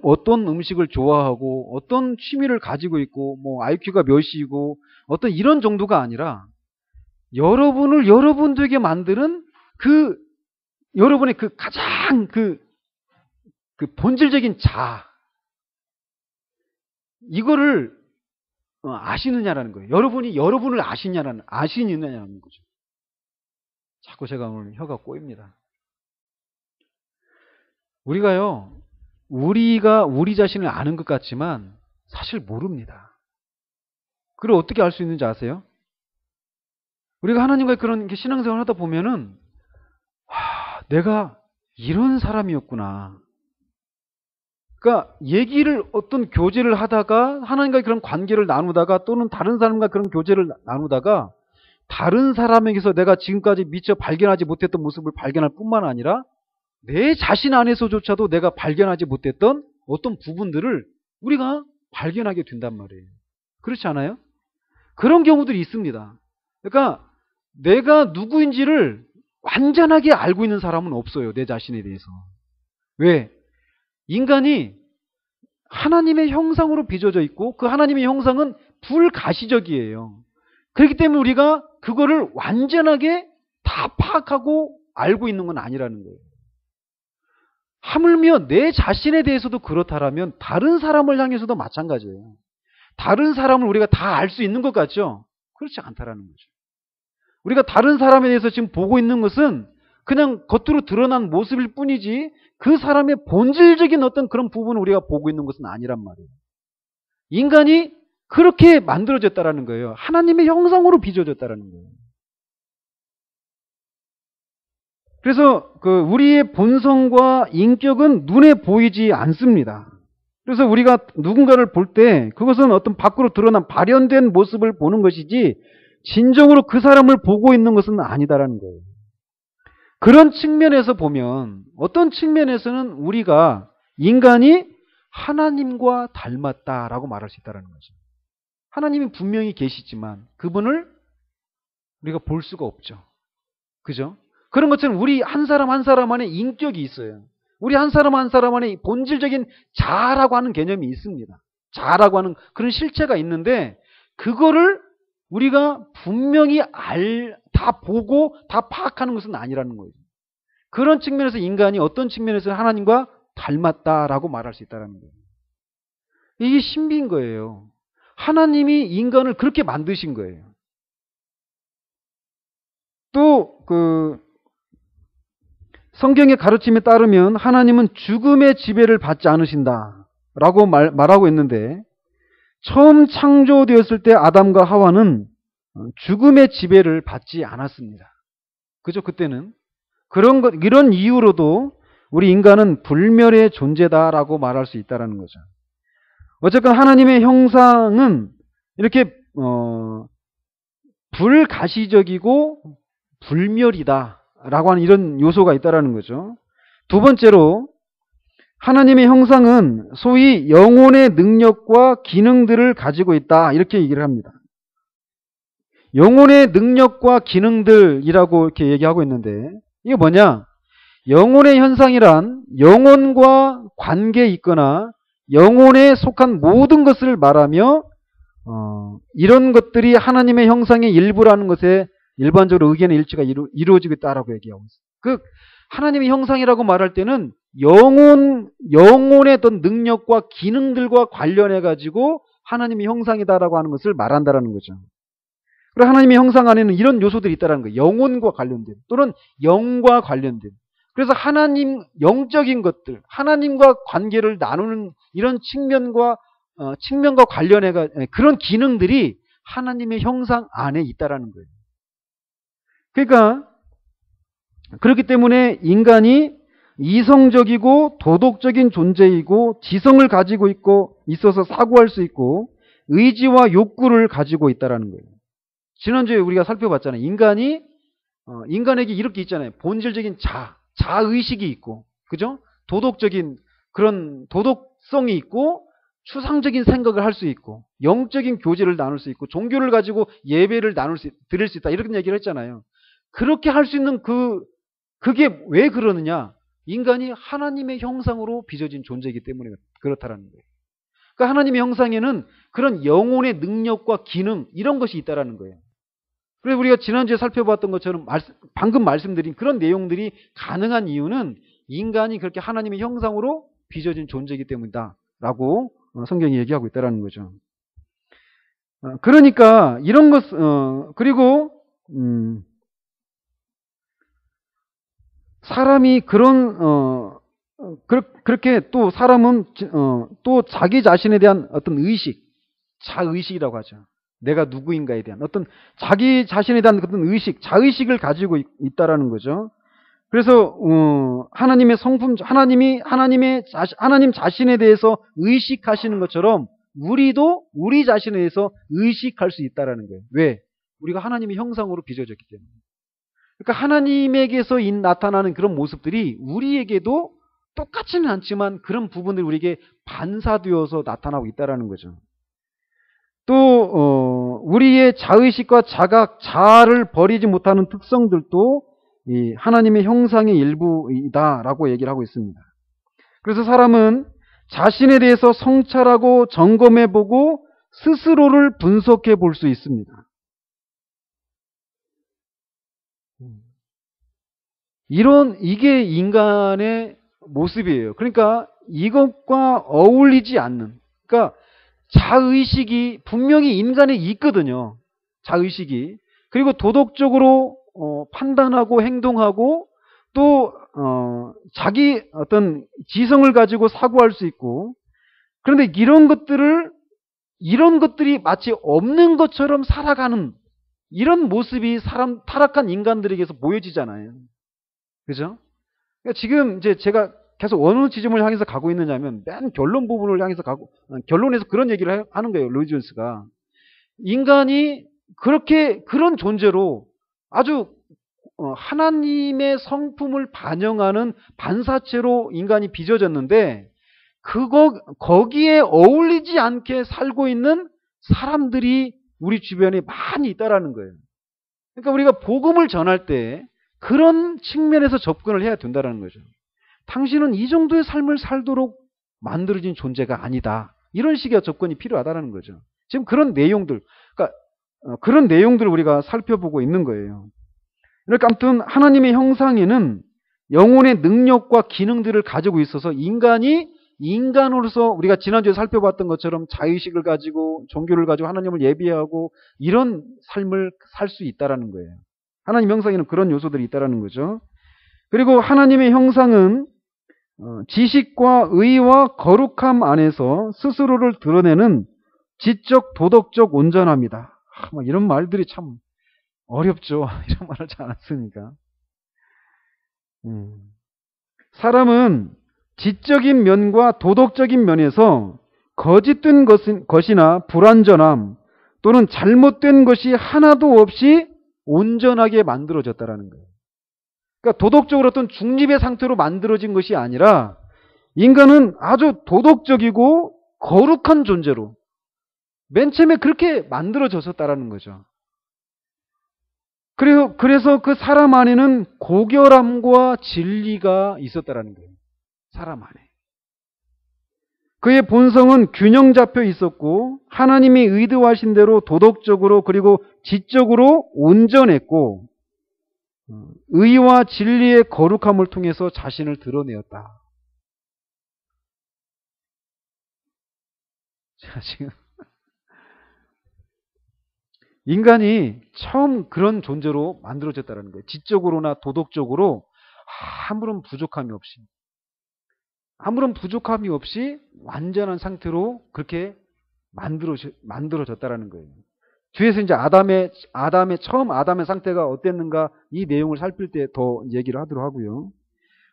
어떤 음식을 좋아하고 어떤 취미를 가지고 있고 뭐 IQ가 몇이고 어떤 이런 정도가 아니라 여러분을 여러분 되게 만드는 그 여러분의 그 가장 그 본질적인 이거를 아시느냐라는 거예요. 여러분이 여러분을 아시느냐라는 거죠. 자꾸 제가 오늘 혀가 꼬입니다. 우리가 우리 자신을 아는 것 같지만 사실 모릅니다. 그걸 어떻게 알 수 있는지 아세요? 우리가 하나님과의 그런 신앙생활을 하다 보면은 내가 이런 사람이었구나. 그러니까 어떤 교제를 하다가 하나님과의 그런 관계를 나누다가 또는 다른 사람과 그런 교제를 나누다가 다른 사람에게서 내가 지금까지 미처 발견하지 못했던 모습을 발견할 뿐만 아니라 내 자신 안에서조차도 내가 발견하지 못했던 어떤 부분들을 우리가 발견하게 된단 말이에요. 그렇지 않아요? 그런 경우들이 있습니다. 그러니까 내가 누구인지를 완전하게 알고 있는 사람은 없어요. 내 자신에 대해서. 왜? 인간이 하나님의 형상으로 빚어져 있고 그 하나님의 형상은 불가시적이에요. 그렇기 때문에 우리가 그거를 완전하게 다 파악하고 알고 있는 건 아니라는 거예요. 하물며 내 자신에 대해서도 그렇다라면 다른 사람을 향해서도 마찬가지예요. 다른 사람을 우리가 다 알 수 있는 것 같죠? 그렇지 않다라는 거죠. 우리가 다른 사람에 대해서 지금 보고 있는 것은 그냥 겉으로 드러난 모습일 뿐이지 그 사람의 본질적인 어떤 그런 부분을 우리가 보고 있는 것은 아니란 말이에요. 인간이 그렇게 만들어졌다라는 거예요. 하나님의 형상으로 빚어졌다라는 거예요. 그래서 우리의 본성과 인격은 눈에 보이지 않습니다. 그래서 우리가 누군가를 볼 때 그것은 어떤 밖으로 드러난 발현된 모습을 보는 것이지 진정으로 그 사람을 보고 있는 것은 아니다라는 거예요. 그런 측면에서 보면 어떤 측면에서는 우리가 인간이 하나님과 닮았다라고 말할 수 있다는 거죠. 하나님이 분명히 계시지만 그분을 우리가 볼 수가 없죠. 그죠? 그런 것처럼 우리 한 사람 한 사람 안에 인격이 있어요. 우리 한 사람 한 사람 안에 본질적인 자아라고 하는 개념이 있습니다. 자아라고 하는 그런 실체가 있는데 그거를 우리가 분명히 다 보고 다 파악하는 것은 아니라는 거예요. 그런 측면에서 인간이 어떤 측면에서 하나님과 닮았다라고 말할 수 있다는 거예요. 이게 신비인 거예요. 하나님이 인간을 그렇게 만드신 거예요. 또 성경의 가르침에 따르면 하나님은 죽음의 지배를 받지 않으신다라고 말하고 있는데 처음 창조되었을 때 아담과 하와는 죽음의 지배를 받지 않았습니다. 그죠? 그때는 이런 이유로도 우리 인간은 불멸의 존재다라고 말할 수 있다는 거죠. 어쨌건 하나님의 형상은 이렇게 불가시적이고 불멸이다라고 하는 이런 요소가 있다는 거죠. 두 번째로 하나님의 형상은 소위 영혼의 능력과 기능들을 가지고 있다 이렇게 얘기를 합니다. 영혼의 능력과 기능들이라고 이렇게 얘기하고 있는데 이게 뭐냐? 영혼의 현상이란 영혼과 관계에 있거나 영혼에 속한 모든 것을 말하며 이런 것들이 하나님의 형상의 일부라는 것에 일반적으로 의견의 일치가 이루어지고 있다라고 얘기하고 있어요. 하나님의 형상이라고 말할 때는 영혼의 어떤 능력과 기능들과 관련해 가지고 하나님의 형상이다라고 하는 것을 말한다라는 거죠. 그리고 하나님의 형상 안에는 이런 요소들이 있다는 거예요. 영혼과 관련된 또는 영과 관련된. 그래서 하나님 영적인 것들, 하나님과 관계를 나누는 이런 측면과 관련해 그런 기능들이 하나님의 형상 안에 있다라는 거예요. 그러니까 그렇기 때문에 인간이 이성적이고 도덕적인 존재이고 지성을 가지고 있어서 사고할 수 있고 의지와 욕구를 가지고 있다라는 거예요. 지난주에 우리가 살펴봤잖아요. 인간에게 이렇게 있잖아요. 본질적인 자의식이 있고, 그죠? 도덕적인 그런 도덕성이 있고, 추상적인 생각을 할 수 있고, 영적인 교제를 나눌 수 있고, 종교를 가지고 예배를 드릴 수 있다. 이렇게 얘기를 했잖아요. 그렇게 할 수 있는 그게 왜 그러느냐? 인간이 하나님의 형상으로 빚어진 존재이기 때문에 그렇다라는 거예요. 그러니까 하나님의 형상에는 그런 영혼의 능력과 기능, 이런 것이 있다라는 거예요. 그래서 우리가 지난주에 살펴봤던 것처럼 방금 말씀드린 그런 내용들이 가능한 이유는 인간이 그렇게 하나님의 형상으로 빚어진 존재이기 때문이다라고 성경이 얘기하고 있다라는 거죠. 그러니까 이런 것 그리고 사람이 그렇게 또 사람은 또 자기 자신에 대한 어떤 의식, 자의식이라고 하죠. 내가 누구인가에 대한 어떤 자기 자신에 대한 어떤 의식, 자의식을 가지고 있다라는 거죠. 그래서 하나님의 성품, 하나님 자신에 대해서 의식하시는 것처럼 우리도 우리 자신에 대해서 의식할 수 있다라는 거예요. 왜? 우리가 하나님의 형상으로 빚어졌기 때문에. 그러니까 하나님에게서 나타나는 그런 모습들이 우리에게도 똑같지는 않지만 그런 부분들이 우리에게 반사되어서 나타나고 있다라는 거죠. 또 우리의 자의식과 자아를 버리지 못하는 특성들도 이 하나님의 형상의 일부이다라고 얘기를 하고 있습니다. 그래서 사람은 자신에 대해서 성찰하고 점검해보고 스스로를 분석해 볼 수 있습니다. 이게 인간의 모습이에요. 그러니까 이것과 어울리지 않는, 그러니까 자의식이 분명히 인간에 있거든요. 자의식이. 그리고 도덕적으로 판단하고 행동하고 또 자기 어떤 지성을 가지고 사고할 수 있고, 그런데 이런 것들이 마치 없는 것처럼 살아가는 이런 모습이 타락한 인간들에게서 보여지잖아요. 그죠? 그러니까 지금 이제 제가 계속 어느 지점을 향해서 가고 있느냐면 맨 결론 부분을 향해서 결론에서 그런 얘기를 하는 거예요. 로이 존스가. 인간이 그런 존재로 아주 하나님의 성품을 반영하는 반사체로 인간이 빚어졌는데 거기에 어울리지 않게 살고 있는 사람들이 우리 주변에 많이 있다라는 거예요. 그러니까 우리가 복음을 전할 때 그런 측면에서 접근을 해야 된다는 거죠. 당신은 이 정도의 삶을 살도록 만들어진 존재가 아니다. 이런 식의 접근이 필요하다는 거죠. 지금 그런 내용들, 그러니까 그런 내용들을 우리가 살펴보고 있는 거예요. 그러니까 아무튼 하나님의 형상에는 영혼의 능력과 기능들을 가지고 있어서 인간으로서 우리가 지난주에 살펴봤던 것처럼 자의식을 가지고 종교를 가지고 하나님을 예비하고 이런 삶을 살 수 있다라는 거예요. 하나님 형상에는 그런 요소들이 있다라는 거죠. 그리고 하나님의 형상은 지식과 의와 거룩함 안에서 스스로를 드러내는 지적 도덕적 온전함이다. 이런 말들이 참 어렵죠. 이런 말을 잘 안 쓰니까. 사람은 지적인 면과 도덕적인 면에서 거짓된 것이나 불완전함 또는 잘못된 것이 하나도 없이 온전하게 만들어졌다라는 거예요. 그러니까 도덕적으로 어떤 중립의 상태로 만들어진 것이 아니라 인간은 아주 도덕적이고 거룩한 존재로 맨 처음에 그렇게 만들어졌었다라는 거죠. 그래서 그 사람 안에는 고결함과 진리가 있었다라는 거예요. 사람 안에. 그의 본성은 균형 잡혀 있었고 하나님이 의도하신 대로 도덕적으로 그리고 지적으로 온전했고 의와 진리의 거룩함을 통해서 자신을 드러내었다. 자, 지금 인간이 처음 그런 존재로 만들어졌다는 거예요. 지적으로나 도덕적으로 아무런 부족함이 없이 완전한 상태로 그렇게 만들어졌다라는 거예요. 뒤에서 이제 아담의 상태가 어땠는가 이 내용을 살필 때 더 얘기를 하도록 하고요.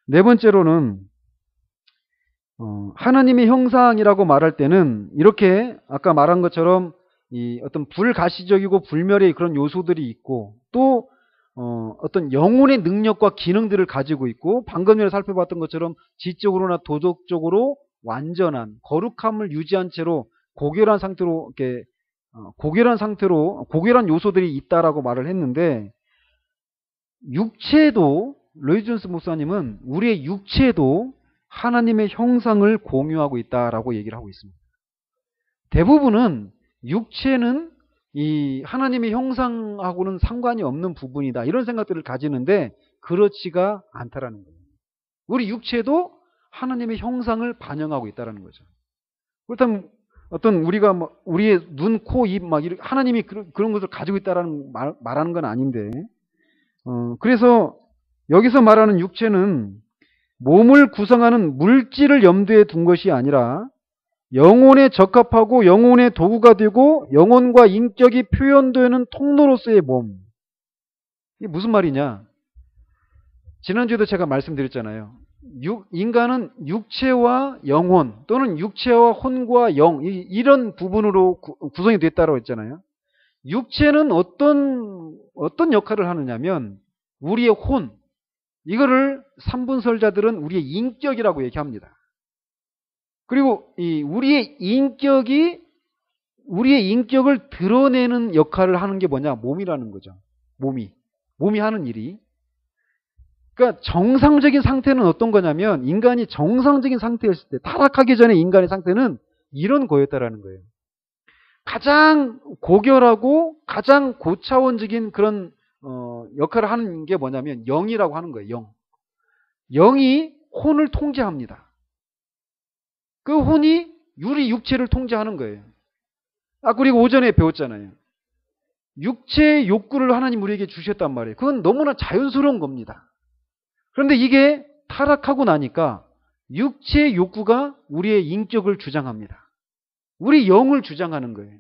네 번째로는 하나님의 형상이라고 말할 때는 이렇게 아까 말한 것처럼 이 어떤 불가시적이고 불멸의 그런 요소들이 있고 또 어떤 영혼의 능력과 기능들을 가지고 있고 방금 전에 살펴봤던 것처럼 지적으로나 도덕적으로 완전한 거룩함을 유지한 채로 고결한 고결한 요소들이 있다라고 말을 했는데 로이 존스 목사님은 우리의 육체도 하나님의 형상을 공유하고 있다라고 얘기를 하고 있습니다. 대부분은 육체는 이 하나님의 형상하고는 상관이 없는 부분이다. 이런 생각들을 가지는데 그렇지가 않다라는 거예요. 우리 육체도 하나님의 형상을 반영하고 있다라는 거죠. 그렇다면 어떤 우리가 뭐 우리의 눈, 코, 입 막 이렇게 하나님이 그런 것을 가지고 있다라는 말하는 건 아닌데, 그래서 여기서 말하는 육체는 몸을 구성하는 물질을 염두에 둔 것이 아니라 영혼에 적합하고 영혼의 도구가 되고 영혼과 인격이 표현되는 통로로서의 몸. 이게 무슨 말이냐? 지난주에도 제가 말씀드렸잖아요. 인간은 육체와 영혼 또는 육체와 혼과 영 이런 부분으로 구성이 됐다고 했잖아요. 육체는 어떤 역할을 하느냐면 우리의 혼, 이거를 삼분설자들은 우리의 인격이라고 얘기합니다. 그리고 우리의 인격을 드러내는 역할을 하는 게 뭐냐? 몸이라는 거죠. 몸이 하는 일이. 그러니까 정상적인 상태는 어떤 거냐면 인간이 정상적인 상태였을 때, 타락하기 전에 인간의 상태는 이런 거였다라는 거예요. 가장 고결하고 가장 고차원적인 그런 역할을 하는 게 뭐냐면 영이라고 하는 거예요. 영이 혼을 통제합니다. 그 혼이 우리 육체를 통제하는 거예요. 그리고 오전에 배웠잖아요. 육체의 욕구를 하나님 우리에게 주셨단 말이에요. 그건 너무나 자연스러운 겁니다. 그런데 이게 타락하고 나니까 육체의 욕구가 우리의 인격을 주장합니다. 우리 영을 주장하는 거예요.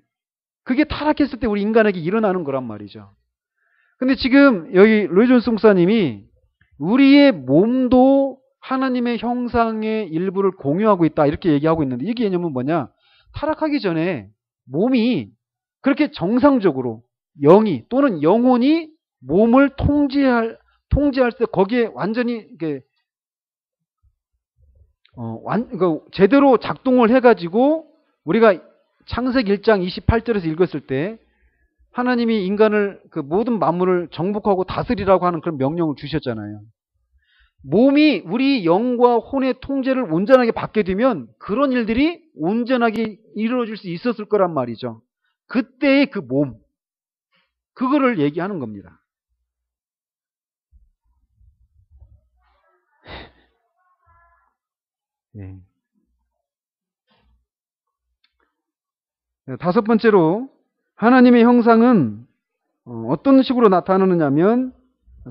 그게 타락했을 때 우리 인간에게 일어나는 거란 말이죠. 근데 지금 여기 로이 존스 목사님이 우리의 몸도 하나님의 형상의 일부를 공유하고 있다 이렇게 얘기하고 있는데, 이 개념은 뭐냐? 타락하기 전에 몸이 그렇게 정상적으로 영이 또는 영혼이 몸을 통제할 때 거기에 완전히 이렇게 제대로 작동을 해가지고 우리가 창세기 1장 28절에서 읽었을 때 하나님이 인간을 그 모든 만물을 정복하고 다스리라고 하는 그런 명령을 주셨잖아요. 몸이 우리 영과 혼의 통제를 온전하게 받게 되면 그런 일들이 온전하게 이루어질 수 있었을 거란 말이죠. 그때의 그 몸, 그거를 얘기하는 겁니다. 네. 다섯 번째로 하나님의 형상은 어떤 식으로 나타나느냐면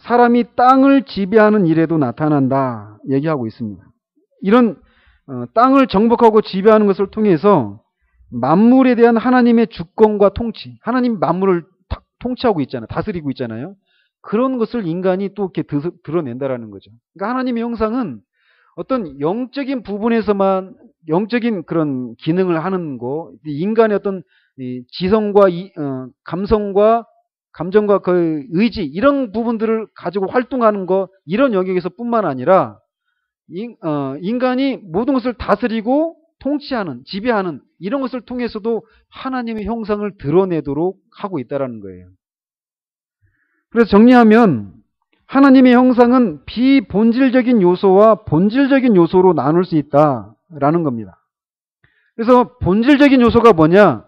사람이 땅을 지배하는 일에도 나타난다 얘기하고 있습니다. 이런 땅을 정복하고 지배하는 것을 통해서 만물에 대한 하나님의 주권과 통치, 하나님 만물을 통치하고 있잖아요. 다스리고 있잖아요. 그런 것을 인간이 또 이렇게 드러낸다라는 거죠. 그러니까 하나님의 형상은 어떤 영적인 부분에서만 영적인 그런 기능을 하는 거, 인간의 어떤 지성과 감성과 감정과 그 의지 이런 부분들을 가지고 활동하는 거, 이런 영역에서 뿐만 아니라 인간이 모든 것을 다스리고 통치하는, 지배하는 이런 것을 통해서도 하나님의 형상을 드러내도록 하고 있다는 거예요. 그래서 정리하면 하나님의 형상은 비본질적인 요소와 본질적인 요소로 나눌 수 있다라는 겁니다. 그래서 본질적인 요소가 뭐냐?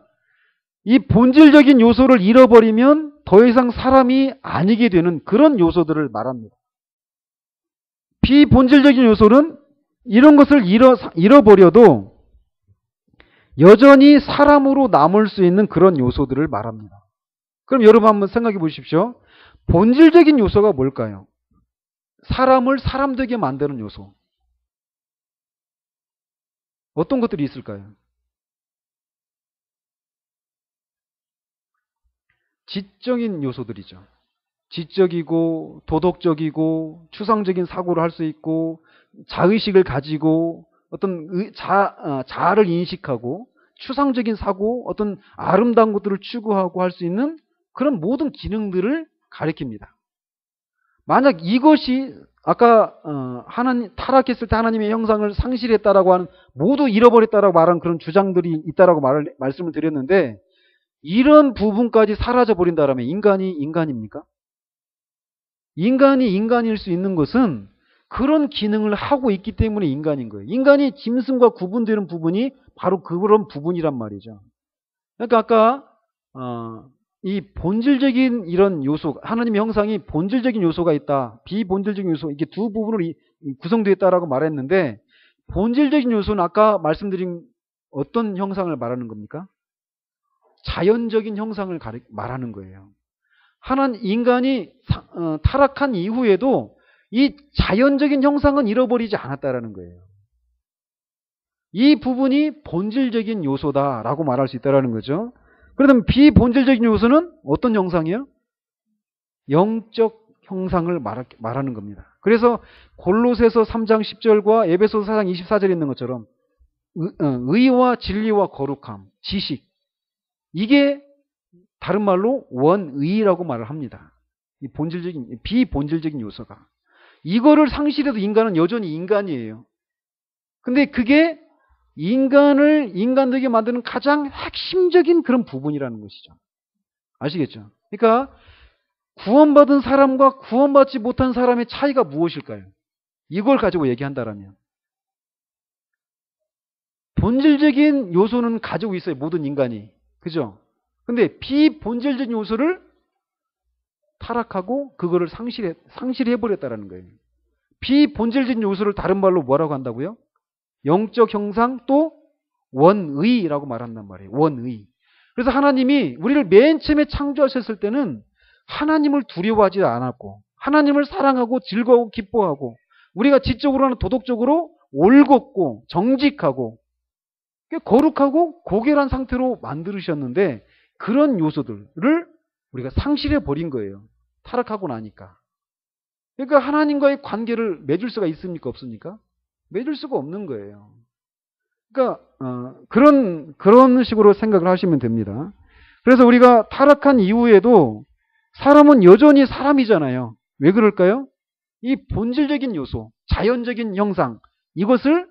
이 본질적인 요소를 잃어버리면 더 이상 사람이 아니게 되는 그런 요소들을 말합니다. 비본질적인 요소는 이런 것을 잃어버려도 여전히 사람으로 남을 수 있는 그런 요소들을 말합니다. 그럼 여러분 한번 생각해 보십시오. 본질적인 요소가 뭘까요? 사람을 사람되게 만드는 요소. 어떤 것들이 있을까요? 지적인 요소들이죠. 지적이고 도덕적이고 추상적인 사고를 할 수 있고 자의식을 가지고 어떤 자아를 인식하고 추상적인 사고, 어떤 아름다운 것들을 추구하고 할 수 있는 그런 모든 기능들을 가리킵니다. 만약 이것이 아까 타락했을 때 하나님의 형상을 상실했다라고 하는, 모두 잃어버렸다라고 말하는 그런 주장들이 있다라고 말씀을 드렸는데, 이런 부분까지 사라져버린다라면 인간이 인간입니까? 인간이 인간일 수 있는 것은 그런 기능을 하고 있기 때문에 인간인 거예요. 인간이 짐승과 구분되는 부분이 바로 그런 부분이란 말이죠. 그러니까 아까 이 본질적인 이런 요소, 하나님의 형상이 본질적인 요소가 있다. 비본질적인 요소, 이게 두 부분으로 구성되어 있다라고 말했는데, 본질적인 요소는 아까 말씀드린 어떤 형상을 말하는 겁니까? 자연적인 형상을 말하는 거예요. 인간이 타락한 이후에도 이 자연적인 형상은 잃어버리지 않았다라는 거예요. 이 부분이 본질적인 요소다라고 말할 수 있다라는 거죠. 그러면 비본질적인 요소는 어떤 형상이요? 영적 형상을 말하는 겁니다. 그래서 골로새서 3장 10절과 에베소서 4장 24절에 있는 것처럼 의와 진리와 거룩함, 지식, 이게 다른 말로 원의라고 말을 합니다. 이 비본질적인 요소가. 이거를 상실해도 인간은 여전히 인간이에요. 근데 그게 인간 되게 만드는 가장 핵심적인 그런 부분이라는 것이죠. 아시겠죠? 그러니까 구원받은 사람과 구원받지 못한 사람의 차이가 무엇일까요? 이걸 가지고 얘기한다라면. 본질적인 요소는 가지고 있어요. 모든 인간이. 그죠? 근데 비본질적인 요소를 타락하고 그거를 상실해버렸다라는 거예요. 비본질적인 요소를 다른 말로 뭐라고 한다고요? 영적 형상 또 원의라고 말한단 말이에요. 원의. 그래서 하나님이 우리를 맨 처음에 창조하셨을 때는 하나님을 두려워하지 않았고 하나님을 사랑하고 즐거워하고 기뻐하고 우리가 지적으로는 도덕적으로 올곧고 정직하고 거룩하고 고결한 상태로 만들으셨는데 그런 요소들을 우리가 상실해 버린 거예요. 타락하고 나니까. 그러니까 하나님과의 관계를 맺을 수가 있습니까? 없습니까? 맺을 수가 없는 거예요. 그러니까 그런 식으로 생각을 하시면 됩니다. 그래서 우리가 타락한 이후에도 사람은 여전히 사람이잖아요. 왜 그럴까요? 이 본질적인 요소, 자연적인 형상, 이것을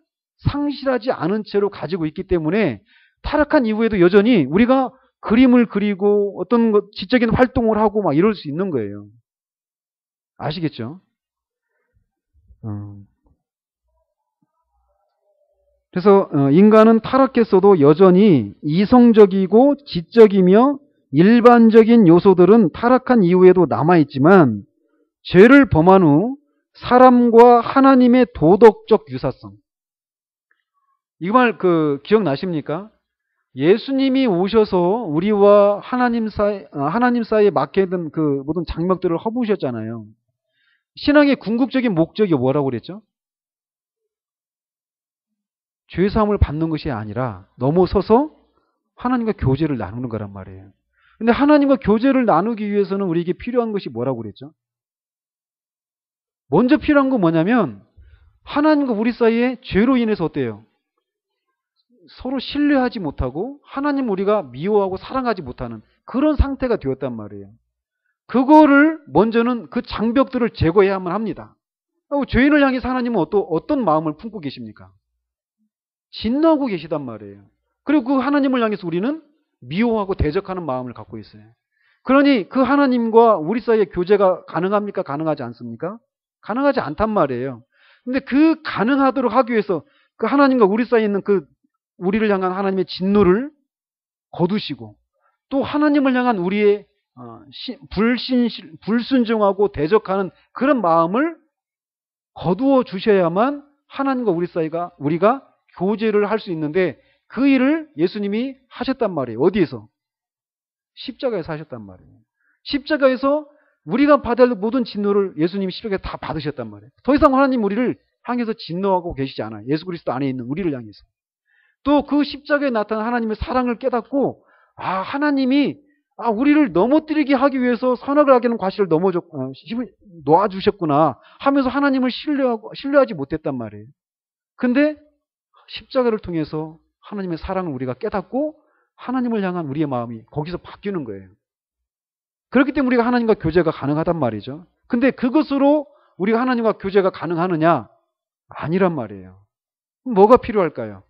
상실하지 않은 채로 가지고 있기 때문에 타락한 이후에도 여전히 우리가 그림을 그리고 어떤 지적인 활동을 하고 막 이럴 수 있는 거예요. 아시겠죠? 그래서 인간은 타락했어도 여전히 이성적이고 지적이며 일반적인 요소들은 타락한 이후에도 남아있지만 죄를 범한 후 사람과 하나님의 도덕적 유사성. 이 말 기억나십니까? 예수님이 오셔서 우리와 하나님 사이에 막혀있던 그 모든 장벽들을 허무셨잖아요. 신앙의 궁극적인 목적이 뭐라고 그랬죠? 죄사함을 받는 것이 아니라 넘어서서 하나님과 교제를 나누는 거란 말이에요. 근데 하나님과 교제를 나누기 위해서는 우리에게 필요한 것이 뭐라고 그랬죠? 먼저 필요한 건 뭐냐면 하나님과 우리 사이에 죄로 인해서 어때요? 서로 신뢰하지 못하고 하나님 우리가 미워하고 사랑하지 못하는 그런 상태가 되었단 말이에요. 그거를 먼저는 그 장벽들을 제거해야만 합니다. 죄인을 향해서 하나님은 어떤 마음을 품고 계십니까? 진노하고 계시단 말이에요. 그리고 그 하나님을 향해서 우리는 미워하고 대적하는 마음을 갖고 있어요. 그러니 그 하나님과 우리 사이에 교제가 가능합니까? 가능하지 않습니까? 가능하지 않단 말이에요. 근데 그 가능하도록 하기 위해서 그 하나님과 우리 사이에 있는 그 우리를 향한 하나님의 진노를 거두시고 또 하나님을 향한 우리의 불순종하고 대적하는 그런 마음을 거두어 주셔야만 하나님과 우리가 교제를 할 수 있는데 그 일을 예수님이 하셨단 말이에요. 어디에서? 십자가에서 하셨단 말이에요. 십자가에서 우리가 받을 모든 진노를 예수님이 십자가에 다 받으셨단 말이에요. 더 이상 하나님 우리를 향해서 진노하고 계시지 않아요. 예수 그리스도 안에 있는 우리를 향해서. 또 그 십자가에 나타난 하나님의 사랑을 깨닫고 하나님이 우리를 넘어뜨리게 하기 위해서 선악을 하게 하는 과실을 놓아주셨구나 하면서 하나님을 신뢰하지 못했단 말이에요. 근데 십자가를 통해서 하나님의 사랑을 우리가 깨닫고 하나님을 향한 우리의 마음이 거기서 바뀌는 거예요. 그렇기 때문에 우리가 하나님과 교제가 가능하단 말이죠. 근데 그것으로 우리가 하나님과 교제가 가능하느냐? 아니란 말이에요. 뭐가 필요할까요?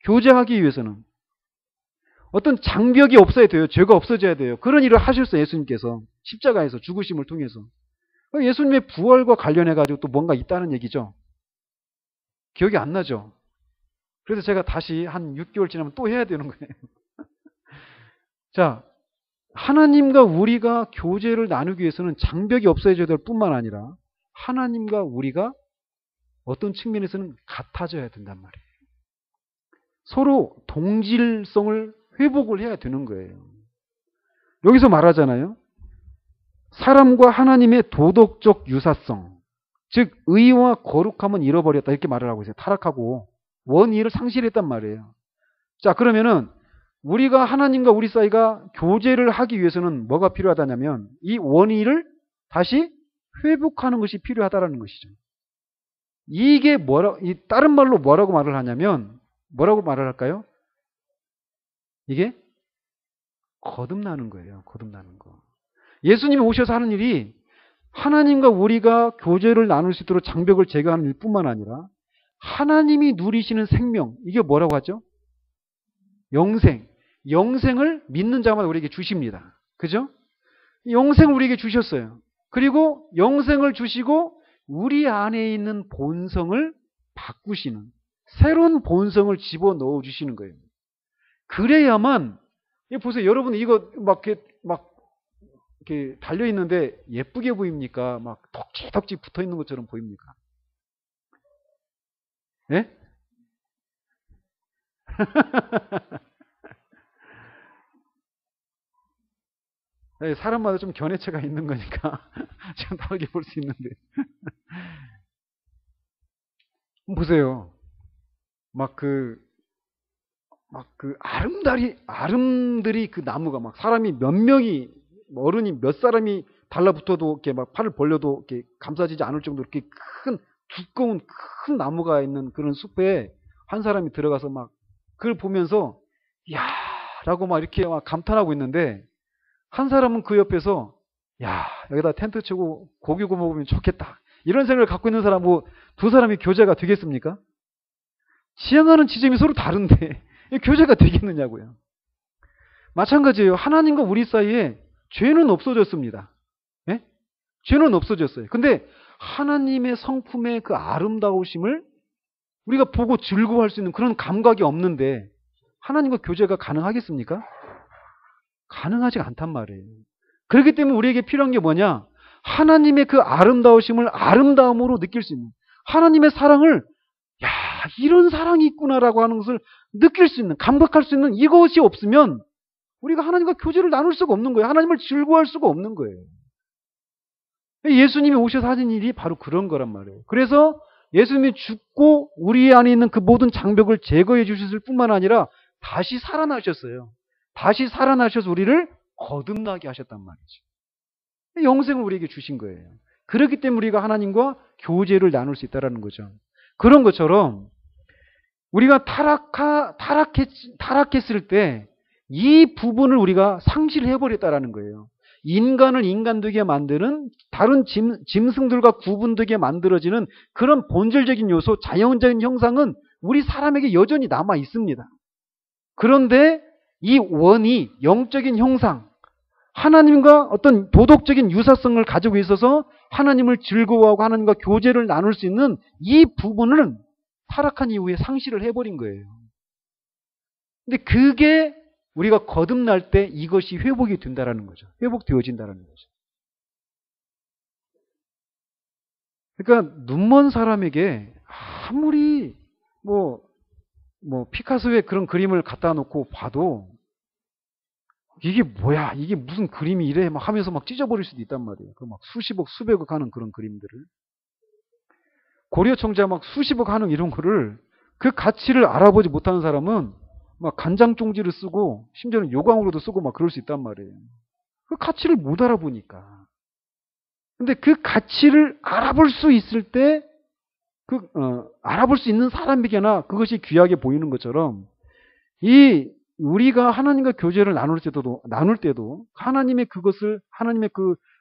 교제하기 위해서는 어떤 장벽이 없어야 돼요. 죄가 없어져야 돼요. 그런 일을 하셨어요. 예수님께서 십자가에서 죽으심을 통해서. 예수님의 부활과 관련해가지고 또 뭔가 있다는 얘기죠. 기억이 안 나죠? 그래서 제가 다시 한 6개월 지나면 또 해야 되는 거예요. 자, 하나님과 우리가 교제를 나누기 위해서는 장벽이 없어져야 될 뿐만 아니라 하나님과 우리가 어떤 측면에서는 같아져야 된단 말이에요. 서로 동질성을 회복을 해야 되는 거예요. 여기서 말하잖아요. 사람과 하나님의 도덕적 유사성, 즉 의와 거룩함은 잃어버렸다 이렇게 말을 하고 있어요. 타락하고 원의를 상실했단 말이에요. 자, 그러면은 우리가 하나님과 우리 사이가 교제를 하기 위해서는 뭐가 필요하다냐면 이 원의를 다시 회복하는 것이 필요하다라는 것이죠. 이게 다른 말로 뭐라고 말을 하냐면 뭐라고 말을 할까요? 이게 거듭나는 거예요. 거듭나는 거. 예수님이 오셔서 하는 일이 하나님과 우리가 교제를 나눌 수 있도록 장벽을 제거하는 일뿐만 아니라 하나님이 누리시는 생명, 이게 뭐라고 하죠? 영생. 영생을 믿는 자마다 우리에게 주십니다. 그죠? 영생을 우리에게 주셨어요. 그리고 영생을 주시고 우리 안에 있는 본성을 바꾸시는 새로운 본성을 집어넣어 주시는 거예요. 그래야만 보세요. 여러분 이거 이렇게 달려 있는데 예쁘게 보입니까? 막 덕지덕지 붙어 있는 것처럼 보입니까? 예? 네, 사람마다 좀 견해체가 있는 거니까 좀 다르게 볼 수 있는데 보세요. 아름들이 그 나무가 막 사람이 몇 명이 어른이 몇 사람이 달라붙어도 이렇게 막 팔을 벌려도 이렇게 감싸지지 않을 정도로 이렇게 큰 두꺼운 큰 나무가 있는 그런 숲에 한 사람이 들어가서 막 그걸 보면서 야라고 막 이렇게 막 감탄하고 있는데 한 사람은 그 옆에서 야 여기다 텐트 치고 고기 구워 먹으면 좋겠다 이런 생각을 갖고 있는 사람하고 두 사람이 교제가 되겠습니까? 지향하는 지점이 서로 다른데 교제가 되겠느냐고요. 마찬가지예요. 하나님과 우리 사이에 죄는 없어졌습니다. 예? 죄는 없어졌어요. 근데 하나님의 성품의 그 아름다우심을 우리가 보고 즐거워할 수 있는 그런 감각이 없는데 하나님과 교제가 가능하겠습니까? 가능하지 않단 말이에요. 그렇기 때문에 우리에게 필요한 게 뭐냐? 하나님의 그 아름다우심을 아름다움으로 느낄 수 있는 하나님의 사랑을 야 이런 사랑이 있구나라고 하는 것을 느낄 수 있는 감각할 수 있는 이것이 없으면 우리가 하나님과 교제를 나눌 수가 없는 거예요. 하나님을 즐거워할 수가 없는 거예요. 예수님이 오셔서 하신 일이 바로 그런 거란 말이에요. 그래서 예수님이 죽고 우리 안에 있는 그 모든 장벽을 제거해 주셨을 뿐만 아니라 다시 살아나셨어요. 다시 살아나셔서 우리를 거듭나게 하셨단 말이죠. 영생을 우리에게 주신 거예요. 그렇기 때문에 우리가 하나님과 교제를 나눌 수 있다는 거죠. 그런 것처럼 우리가 타락했을 때 이 부분을 우리가 상실해버렸다라는 거예요. 인간을 인간 되게 만드는 다른 짐승들과 구분되게 만들어지는 그런 본질적인 요소, 자연적인 형상은 우리 사람에게 여전히 남아 있습니다. 그런데 이 원이 영적인 형상, 하나님과 어떤 도덕적인 유사성을 가지고 있어서 하나님을 즐거워하고 하나님과 교제를 나눌 수 있는 이 부분은 타락한 이후에 상실을 해버린 거예요. 근데 그게 우리가 거듭날 때 이것이 회복이 된다라는 거죠. 회복되어진다라는 거죠. 그러니까 눈먼 사람에게 아무리 피카소의 그런 그림을 갖다 놓고 봐도 이게 뭐야? 이게 무슨 그림이 이래? 막 하면서 막 찢어버릴 수도 있단 말이에요. 그 막 수십억, 수백억 하는 그런 그림들을. 고려 청자 막 수십억 하는 이런 거를 그 가치를 알아보지 못하는 사람은 막 간장 종지를 쓰고 심지어는 요강으로도 쓰고 막 그럴 수 있단 말이에요. 그 가치를 못 알아보니까. 근데 그 가치를 알아볼 수 있을 때 알아볼 수 있는 사람에게나 그것이 귀하게 보이는 것처럼 우리가 하나님과 교제를 나눌 때도 하나님의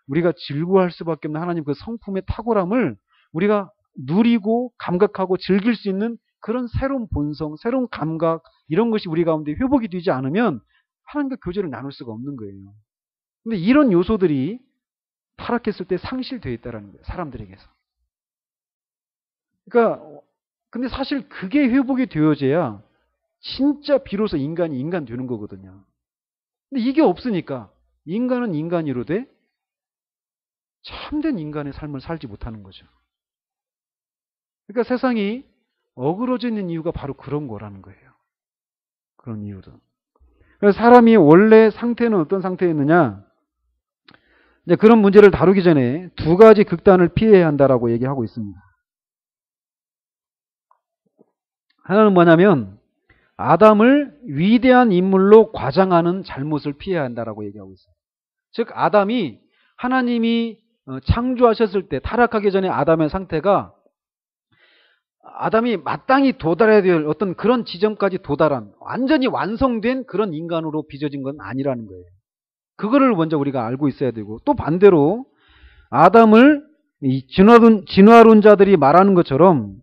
우리가 즐거워할 수밖에 없는 하나님 그 성품의 탁월함을 우리가 누리고 감각하고 즐길 수 있는 그런 새로운 본성, 새로운 감각 이런 것이 우리 가운데 회복이 되지 않으면 하나님과 교제를 나눌 수가 없는 거예요. 근데 이런 요소들이 타락했을 때 상실되어 있다는 거예요. 사람들에게서. 그러니까 근데 사실 그게 회복이 되어져야 진짜 비로소 인간이 인간 되는 거거든요. 근데 이게 없으니까 인간은 인간이로되 참된 인간의 삶을 살지 못하는 거죠. 그러니까 세상이 어그러지는 이유가 바로 그런 거라는 거예요. 그런 이유도. 그래서 사람이 원래 상태는 어떤 상태였느냐? 이제 그런 문제를 다루기 전에 두 가지 극단을 피해야 한다라고 얘기하고 있습니다. 하나는 뭐냐면 아담을 위대한 인물로 과장하는 잘못을 피해야 한다라고 얘기하고 있어요. 즉 아담이 하나님이 창조하셨을 때 타락하기 전에 아담의 상태가 아담이 마땅히 도달해야 될 어떤 그런 지점까지 도달한 완전히 완성된 그런 인간으로 빚어진 건 아니라는 거예요. 그거를 먼저 우리가 알고 있어야 되고, 또 반대로 아담을 이 진화론자들이 말하는 것처럼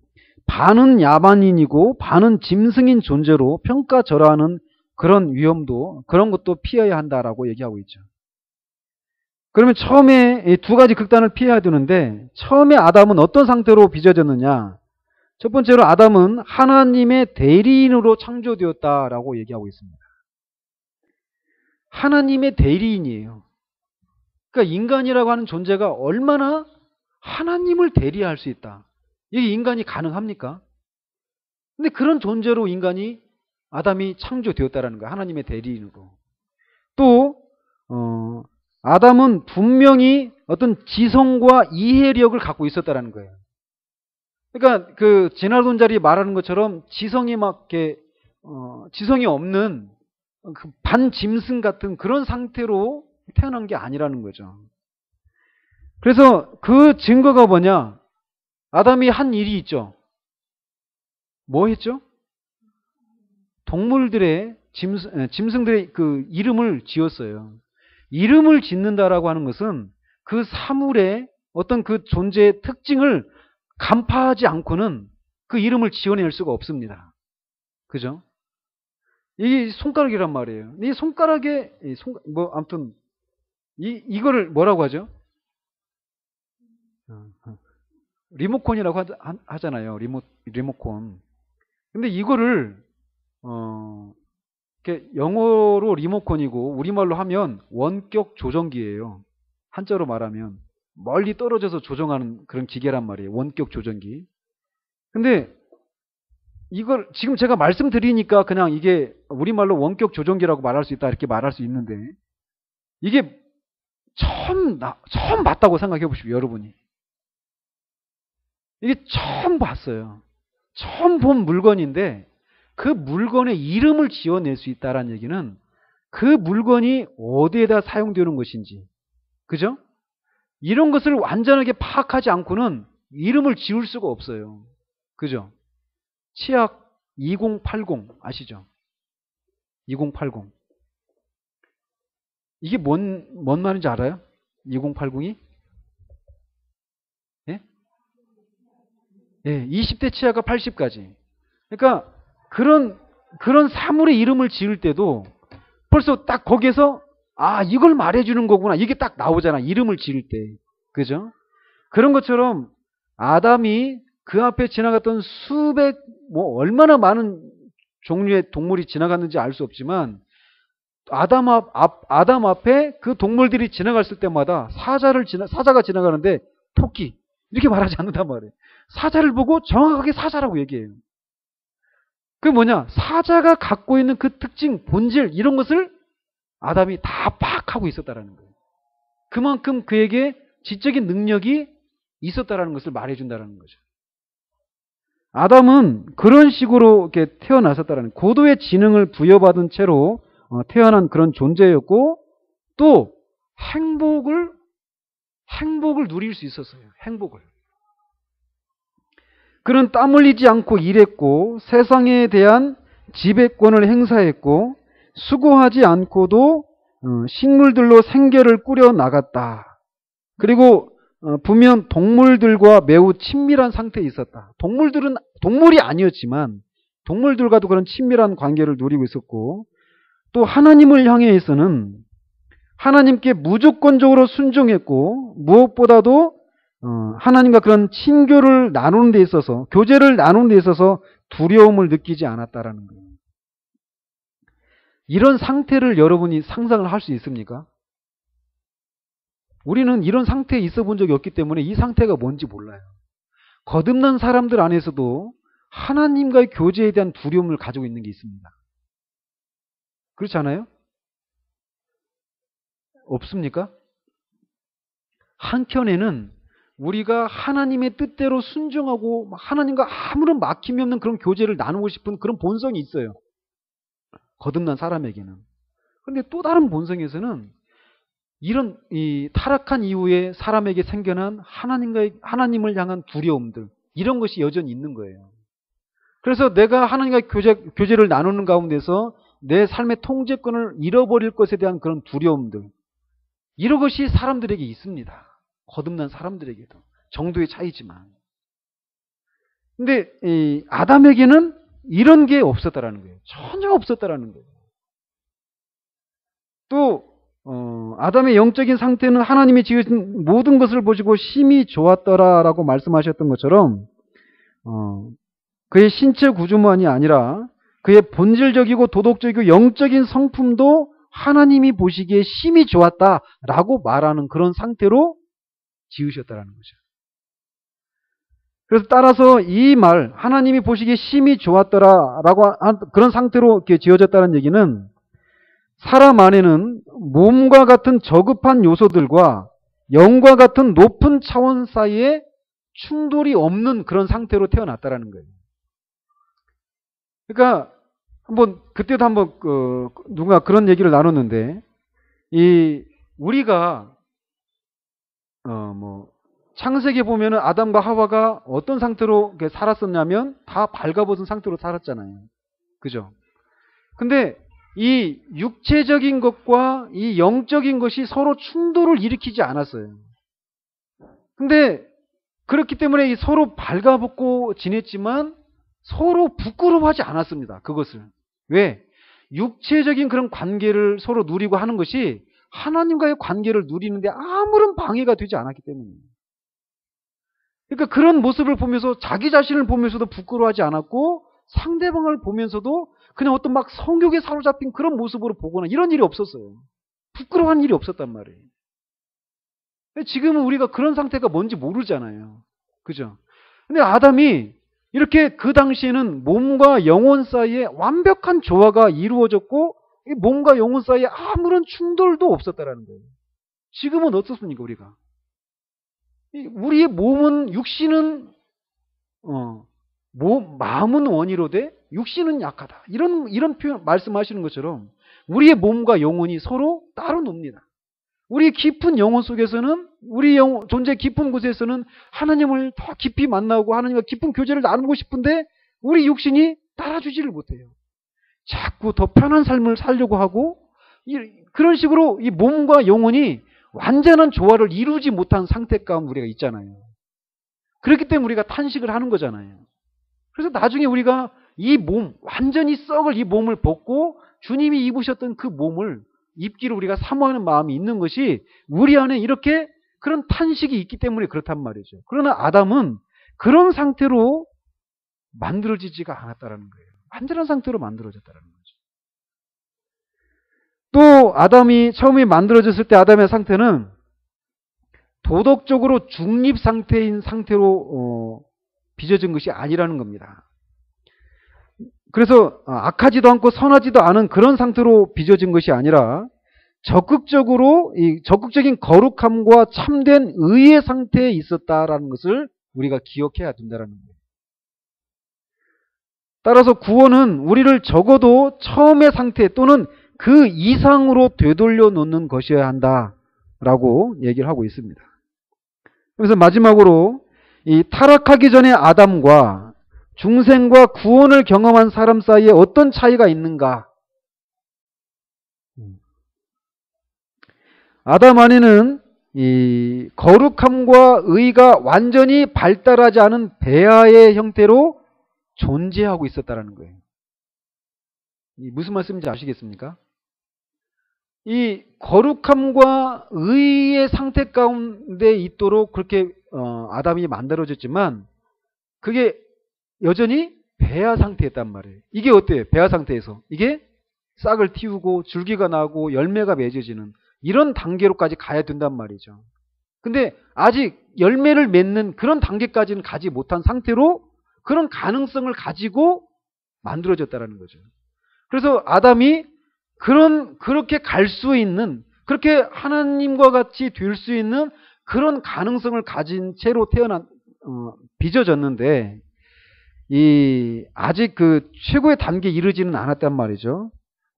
반은 야만인이고 반은 짐승인 존재로 평가절하하는 그런 위험도, 그런 것도 피해야 한다라고 얘기하고 있죠. 그러면 처음에 이 두 가지 극단을 피해야 되는데, 처음에 아담은 어떤 상태로 빚어졌느냐? 첫 번째로 아담은 하나님의 대리인으로 창조되었다라고 얘기하고 있습니다. 하나님의 대리인이에요. 그러니까 인간이라고 하는 존재가 얼마나 하나님을 대리할 수 있다. 이게 인간이 가능합니까? 근데 그런 존재로 아담이 창조되었다라는 거예요. 하나님의 대리인으로. 또 아담은 분명히 어떤 지성과 이해력을 갖고 있었다라는 거예요. 그러니까 그 진화론자들이 말하는 것처럼 지성이 막 이렇게 지성이 없는 그 반짐승 같은 그런 상태로 태어난 게 아니라는 거죠. 그래서 그 증거가 뭐냐? 아담이 한 일이 있죠. 뭐 했죠? 동물들의 짐승들의 그 이름을 지었어요. 이름을 짓는다라고 하는 것은 그 사물의 어떤 그 존재의 특징을 간파하지 않고는 그 이름을 지어낼 수가 없습니다. 그죠? 이 손가락이란 말이에요. 이 손가락에 아무튼 이거를 뭐라고 하죠? 리모컨이라고 하잖아요. 리모컨. 근데 이거를 이렇게 영어로 리모컨이고 우리말로 하면 원격 조정기예요. 한자로 말하면 멀리 떨어져서 조정하는 그런 기계란 말이에요. 원격 조정기. 근데 이걸 지금 제가 말씀드리니까 그냥 이게 우리말로 원격 조정기라고 말할 수 있다 이렇게 말할 수 있는데, 이게 처음 봤다고 생각해 보십시오. 여러분이. 이게 처음 봤어요. 처음 본 물건인데 그 물건의 이름을 지어낼 수 있다는 얘기는 그 물건이 어디에다 사용되는 것인지, 그죠? 이런 것을 완전하게 파악하지 않고는 이름을 지을 수가 없어요. 그죠? 치약 2080 아시죠? 2080. 이게 뭔 말인지 알아요? 2080이? 예? 예, 20대 치아가 80까지. 그러니까 그런 사물의 이름을 지을 때도 벌써 딱 거기에서 이걸 말해주는 거구나. 이게 딱 나오잖아. 이름을 지을 때. 그죠? 그런 것처럼 아담이 그 앞에 지나갔던 얼마나 많은 종류의 동물이 지나갔는지 알 수 없지만 아담 앞에 그 동물들이 지나갔을 때마다 사자가 지나가는데 토끼 이렇게 말하지 않는단 말이에요. 사자를 보고 정확하게 사자라고 얘기해요. 그게 뭐냐? 사자가 갖고 있는 그 특징, 본질 이런 것을 아담이 다 파악하고 있었다라는 거예요. 그만큼 그에게 지적인 능력이 있었다라는 것을 말해준다라는 거죠. 아담은 그런 식으로 이렇게 태어났었다라는, 고도의 지능을 부여받은 채로 태어난 그런 존재였고, 또 행복을 누릴 수 있었어요. 행복을. 그는 땀 흘리지 않고 일했고 세상에 대한 지배권을 행사했고 수고하지 않고도 식물들로 생계를 꾸려 나갔다. 그리고 분명 동물들과 매우 친밀한 상태에 있었다. 동물이 아니었지만 동물들과도 그런 친밀한 관계를 누리고 있었고, 또 하나님을 향해서는 하나님께 무조건적으로 순종했고, 무엇보다도 하나님과 그런 친교를 나누는 데 있어서, 교제를 나누는 데 있어서 두려움을 느끼지 않았다라는 거예요. 이런 상태를 여러분이 상상을 할 수 있습니까? 우리는 이런 상태에 있어 본 적이 없기 때문에 이 상태가 뭔지 몰라요. 거듭난 사람들 안에서도 하나님과의 교제에 대한 두려움을 가지고 있는 게 있습니다. 그렇지 않아요? 없습니까? 한켠에는 우리가 하나님의 뜻대로 순종하고 하나님과 아무런 막힘이 없는 그런 교제를 나누고 싶은 그런 본성이 있어요. 거듭난 사람에게는. 그런데 또 다른 본성에서는 이런 이 타락한 이후에 사람에게 생겨난 하나님을 향한 두려움들, 이런 것이 여전히 있는 거예요. 그래서 내가 하나님과 교제를 나누는 가운데서 내 삶의 통제권을 잃어버릴 것에 대한 그런 두려움들, 이런 것이 사람들에게 있습니다. 거듭난 사람들에게도. 정도의 차이지만. 근데 이 아담에게는 이런 게 없었다라는 거예요. 전혀 없었다라는 거예요. 또 아담의 영적인 상태는 하나님이 지으신 모든 것을 보시고 심히 좋았더라라고 말씀하셨던 것처럼 그의 신체 구조만이 아니라 그의 본질적이고 도덕적이고 영적인 성품도 하나님이 보시기에 심히 좋았다라고 말하는 그런 상태로 지으셨다라는 거죠. 그래서 따라서 이 말, 하나님이 보시기에 심히 좋았더라라고 그런 상태로 이렇게 지어졌다는 얘기는 사람 안에는 몸과 같은 저급한 요소들과 영과 같은 높은 차원 사이에 충돌이 없는 그런 상태로 태어났다라는 거예요. 그러니까 그때도 한번 누가 그런 얘기를 나눴는데, 우리가 창세기에 보면은 아담과 하와가 어떤 상태로 살았었냐면 다 발가벗은 상태로 살았잖아요. 그죠? 근데 이 육체적인 것과 이 영적인 것이 서로 충돌을 일으키지 않았어요. 근데 그렇기 때문에 서로 발가벗고 지냈지만 서로 부끄러워하지 않았습니다. 그것을. 왜? 육체적인 그런 관계를 서로 누리고 하는 것이 하나님과의 관계를 누리는데 아무런 방해가 되지 않았기 때문이에요. 그러니까 그런 모습을 보면서 자기 자신을 보면서도 부끄러워하지 않았고 상대방을 보면서도 그냥 어떤 막 성욕에 사로잡힌 그런 모습으로 보거나 이런 일이 없었어요. 부끄러워한 일이 없었단 말이에요. 지금은 우리가 그런 상태가 뭔지 모르잖아요. 그죠? 근데 아담이 이렇게 그 당시에는 몸과 영혼 사이에 완벽한 조화가 이루어졌고 이 몸과 영혼 사이에 아무런 충돌도 없었다라는 거예요. 지금은 어떻습니까, 우리가? 우리의 몸은, 육신은 마음은 원이로되 육신은 약하다. 이런 표현 말씀하시는 것처럼 우리의 몸과 영혼이 서로 따로 놉니다. 우리 깊은 영혼 속에서는, 우리 존재 깊은 곳에서는 하나님을 더 깊이 만나고 하나님과 깊은 교제를 나누고 싶은데 우리 육신이 따라주지를 못해요. 자꾸 더 편한 삶을 살려고 하고 그런 식으로 이 몸과 영혼이 완전한 조화를 이루지 못한 상태 가운데 우리가 있잖아요. 그렇기 때문에 우리가 탄식을 하는 거잖아요. 그래서 나중에 우리가 이 몸, 완전히 썩을 이 몸을 벗고 주님이 입으셨던 그 몸을 입기를 우리가 사모하는 마음이 있는 것이 우리 안에 이렇게 그런 탄식이 있기 때문에 그렇단 말이죠. 그러나 아담은 그런 상태로 만들어지지가 않았다라는 거예요. 완전한 상태로 만들어졌다는 거죠. 또 아담이 처음에 만들어졌을 때 아담의 상태는 도덕적으로 중립 상태인 상태로 빚어진 것이 아니라는 겁니다. 그래서 악하지도 않고 선하지도 않은 그런 상태로 빚어진 것이 아니라 적극적인 거룩함과 참된 의의 상태에 있었다라는 것을 우리가 기억해야 된다는 거예요. 따라서 구원은 우리를 적어도 처음의 상태 또는 그 이상으로 되돌려 놓는 것이어야 한다라고 얘기를 하고 있습니다. 그래서 마지막으로 이 타락하기 전에 아담과 중생과 구원을 경험한 사람 사이에 어떤 차이가 있는가? 아담 안에는 이 거룩함과 의가 완전히 발달하지 않은 배아의 형태로 존재하고 있었다는 거예요. 무슨 말씀인지 아시겠습니까? 이 거룩함과 의의 상태 가운데 있도록 그렇게 아담이 만들어졌지만 그게 여전히 배아 상태였단 말이에요. 이게 어때요? 배아 상태에서 이게 싹을 틔우고 줄기가 나고 열매가 맺어지는 이런 단계로까지 가야 된단 말이죠. 근데 아직 열매를 맺는 그런 단계까지는 가지 못한 상태로 그런 가능성을 가지고 만들어졌다라는 거죠. 그래서 아담이 그렇게 갈 수 있는, 그렇게 하나님과 같이 될 수 있는 그런 가능성을 가진 채로 빚어졌는데, 아직 그 최고의 단계에 이르지는 않았단 말이죠.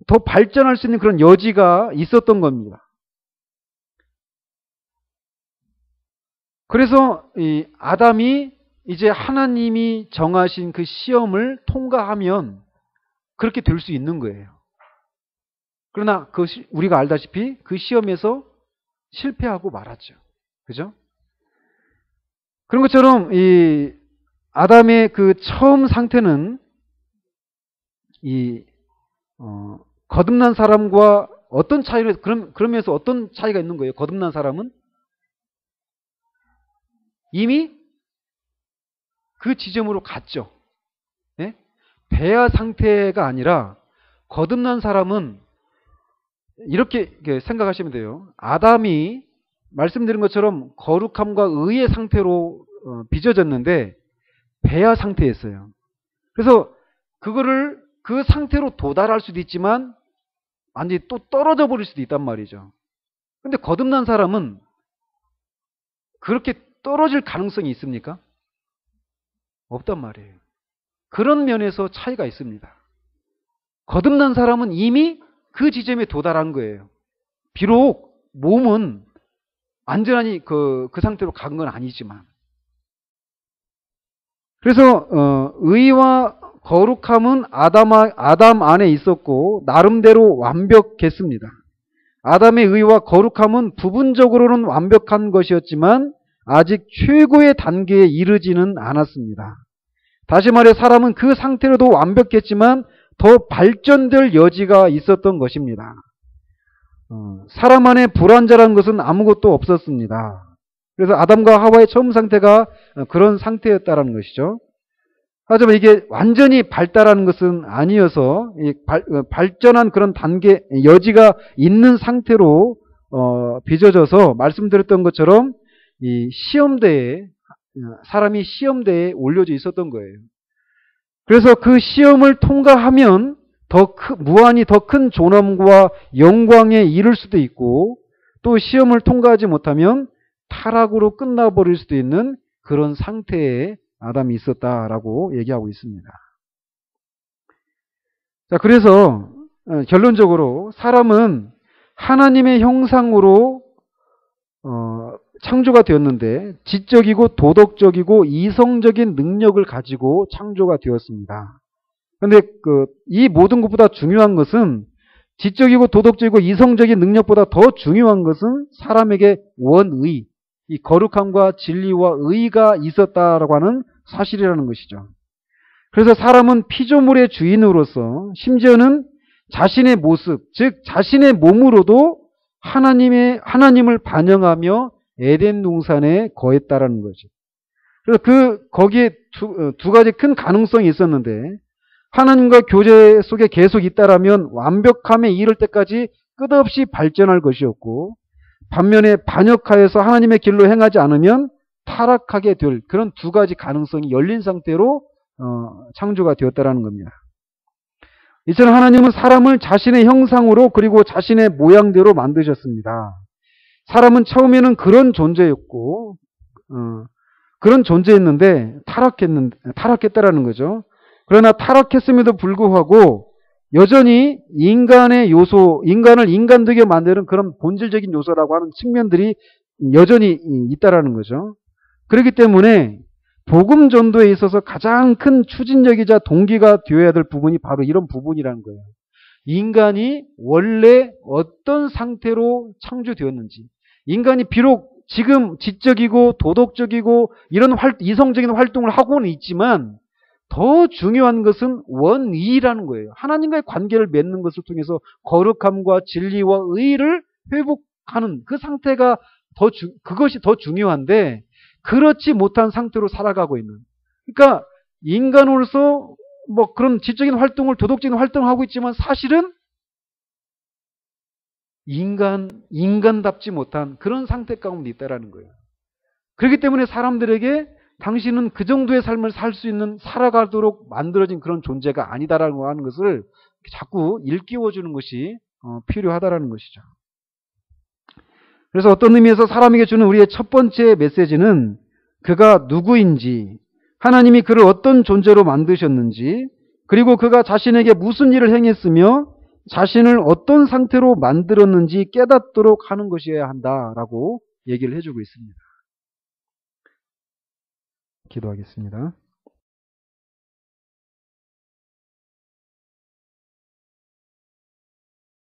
더 발전할 수 있는 그런 여지가 있었던 겁니다. 그래서 이 아담이 이제 하나님이 정하신 그 시험을 통과하면 그렇게 될 수 있는 거예요. 그러나 우리가 알다시피 그 시험에서 실패하고 말았죠. 그죠? 그런 것처럼 이 아담의 그 처음 상태는 거듭난 사람과 어떤 차이를, 그러면서 어떤 차이가 있는 거예요? 거듭난 사람은 이미 그 지점으로 갔죠. 네? 배아 상태가 아니라 거듭난 사람은 이렇게 생각하시면 돼요. 아담이 말씀드린 것처럼 거룩함과 의의 상태로 빚어졌는데 배아 상태였어요. 그래서 그 상태로 도달할 수도 있지만 완전히 또 떨어져 버릴 수도 있단 말이죠. 근데 거듭난 사람은 그렇게 떨어질 가능성이 있습니까? 없단 말이에요. 그런 면에서 차이가 있습니다. 거듭난 사람은 이미 그 지점에 도달한 거예요. 비록 몸은 완전히 그 상태로 간 건 아니지만. 그래서 의와 거룩함은 아담 안에 있었고 나름대로 완벽했습니다. 아담의 의와 거룩함은 부분적으로는 완벽한 것이었지만 아직 최고의 단계에 이르지는 않았습니다. 다시 말해 사람은 그 상태로도 완벽했지만 더 발전될 여지가 있었던 것입니다. 사람 안에 불완전한 것은 아무것도 없었습니다. 그래서 아담과 하와의 처음 상태가 그런 상태였다는 것이죠. 하지만 이게 완전히 발달하는 것은 아니어서 발전한 그런 단계, 여지가 있는 상태로 빚어져서 말씀드렸던 것처럼 이 사람이 시험대에 올려져 있었던 거예요. 그래서 그 시험을 통과하면 무한히 더 큰 존엄과 영광에 이를 수도 있고 또 시험을 통과하지 못하면 타락으로 끝나버릴 수도 있는 그런 상태에 아담이 있었다라고 얘기하고 있습니다. 자, 그래서 결론적으로 사람은 하나님의 형상으로 창조가 되었는데 지적이고 도덕적이고 이성적인 능력을 가지고 창조가 되었습니다. 그런데 이 모든 것보다 중요한 것은 지적이고 도덕적이고 이성적인 능력보다 더 중요한 것은 사람에게 원의, 이 거룩함과 진리와 의가 있었다라고 하는 사실이라는 것이죠. 그래서 사람은 피조물의 주인으로서 심지어는 자신의 모습, 즉 자신의 몸으로도 하나님을 반영하며 에덴 동산에 거했다라는 거죠. 그래서 거기에 두 가지 큰 가능성이 있었는데 하나님과 교제 속에 계속 있다라면 완벽함에 이를 때까지 끝없이 발전할 것이었고 반면에 반역하여서 하나님의 길로 행하지 않으면 타락하게 될 그런 두 가지 가능성이 열린 상태로 창조가 되었다라는 겁니다. 이처럼 하나님은 사람을 자신의 형상으로 그리고 자신의 모양대로 만드셨습니다. 사람은 처음에는 그런 존재였고 그런 존재였는데 타락했다라는 거죠. 그러나 타락했음에도 불구하고 여전히 인간의 요소, 인간을 인간되게 만드는 그런 본질적인 요소라고 하는 측면들이 여전히 있다라는 거죠. 그렇기 때문에 복음 전도에 있어서 가장 큰 추진력이자 동기가 되어야 될 부분이 바로 이런 부분이라는 거예요. 인간이 원래 어떤 상태로 창조되었는지, 인간이 비록 지금 지적이고 도덕적이고 이런 이성적인 활동을 하고는 있지만 더 중요한 것은 원의라는 거예요. 하나님과의 관계를 맺는 것을 통해서 거룩함과 진리와 의를 회복하는 그 상태가 그것이 더 중요한데 그렇지 못한 상태로 살아가고 있는. 그러니까 인간으로서 그런 지적인 활동을 도덕적인 활동을 하고 있지만 사실은 인간답지 못한 그런 상태 가운데 있다라는 거예요. 그렇기 때문에 사람들에게 당신은 그 정도의 삶을 살 수 있는, 살아가도록 만들어진 그런 존재가 아니다라고 하는 것을 자꾸 일깨워주는 것이 필요하다라는 것이죠. 그래서 어떤 의미에서 사람에게 주는 우리의 첫 번째 메시지는 그가 누구인지, 하나님이 그를 어떤 존재로 만드셨는지, 그리고 그가 자신에게 무슨 일을 행했으며 자신을 어떤 상태로 만들었는지 깨닫도록 하는 것이어야 한다라고 얘기를 해주고 있습니다. 기도하겠습니다.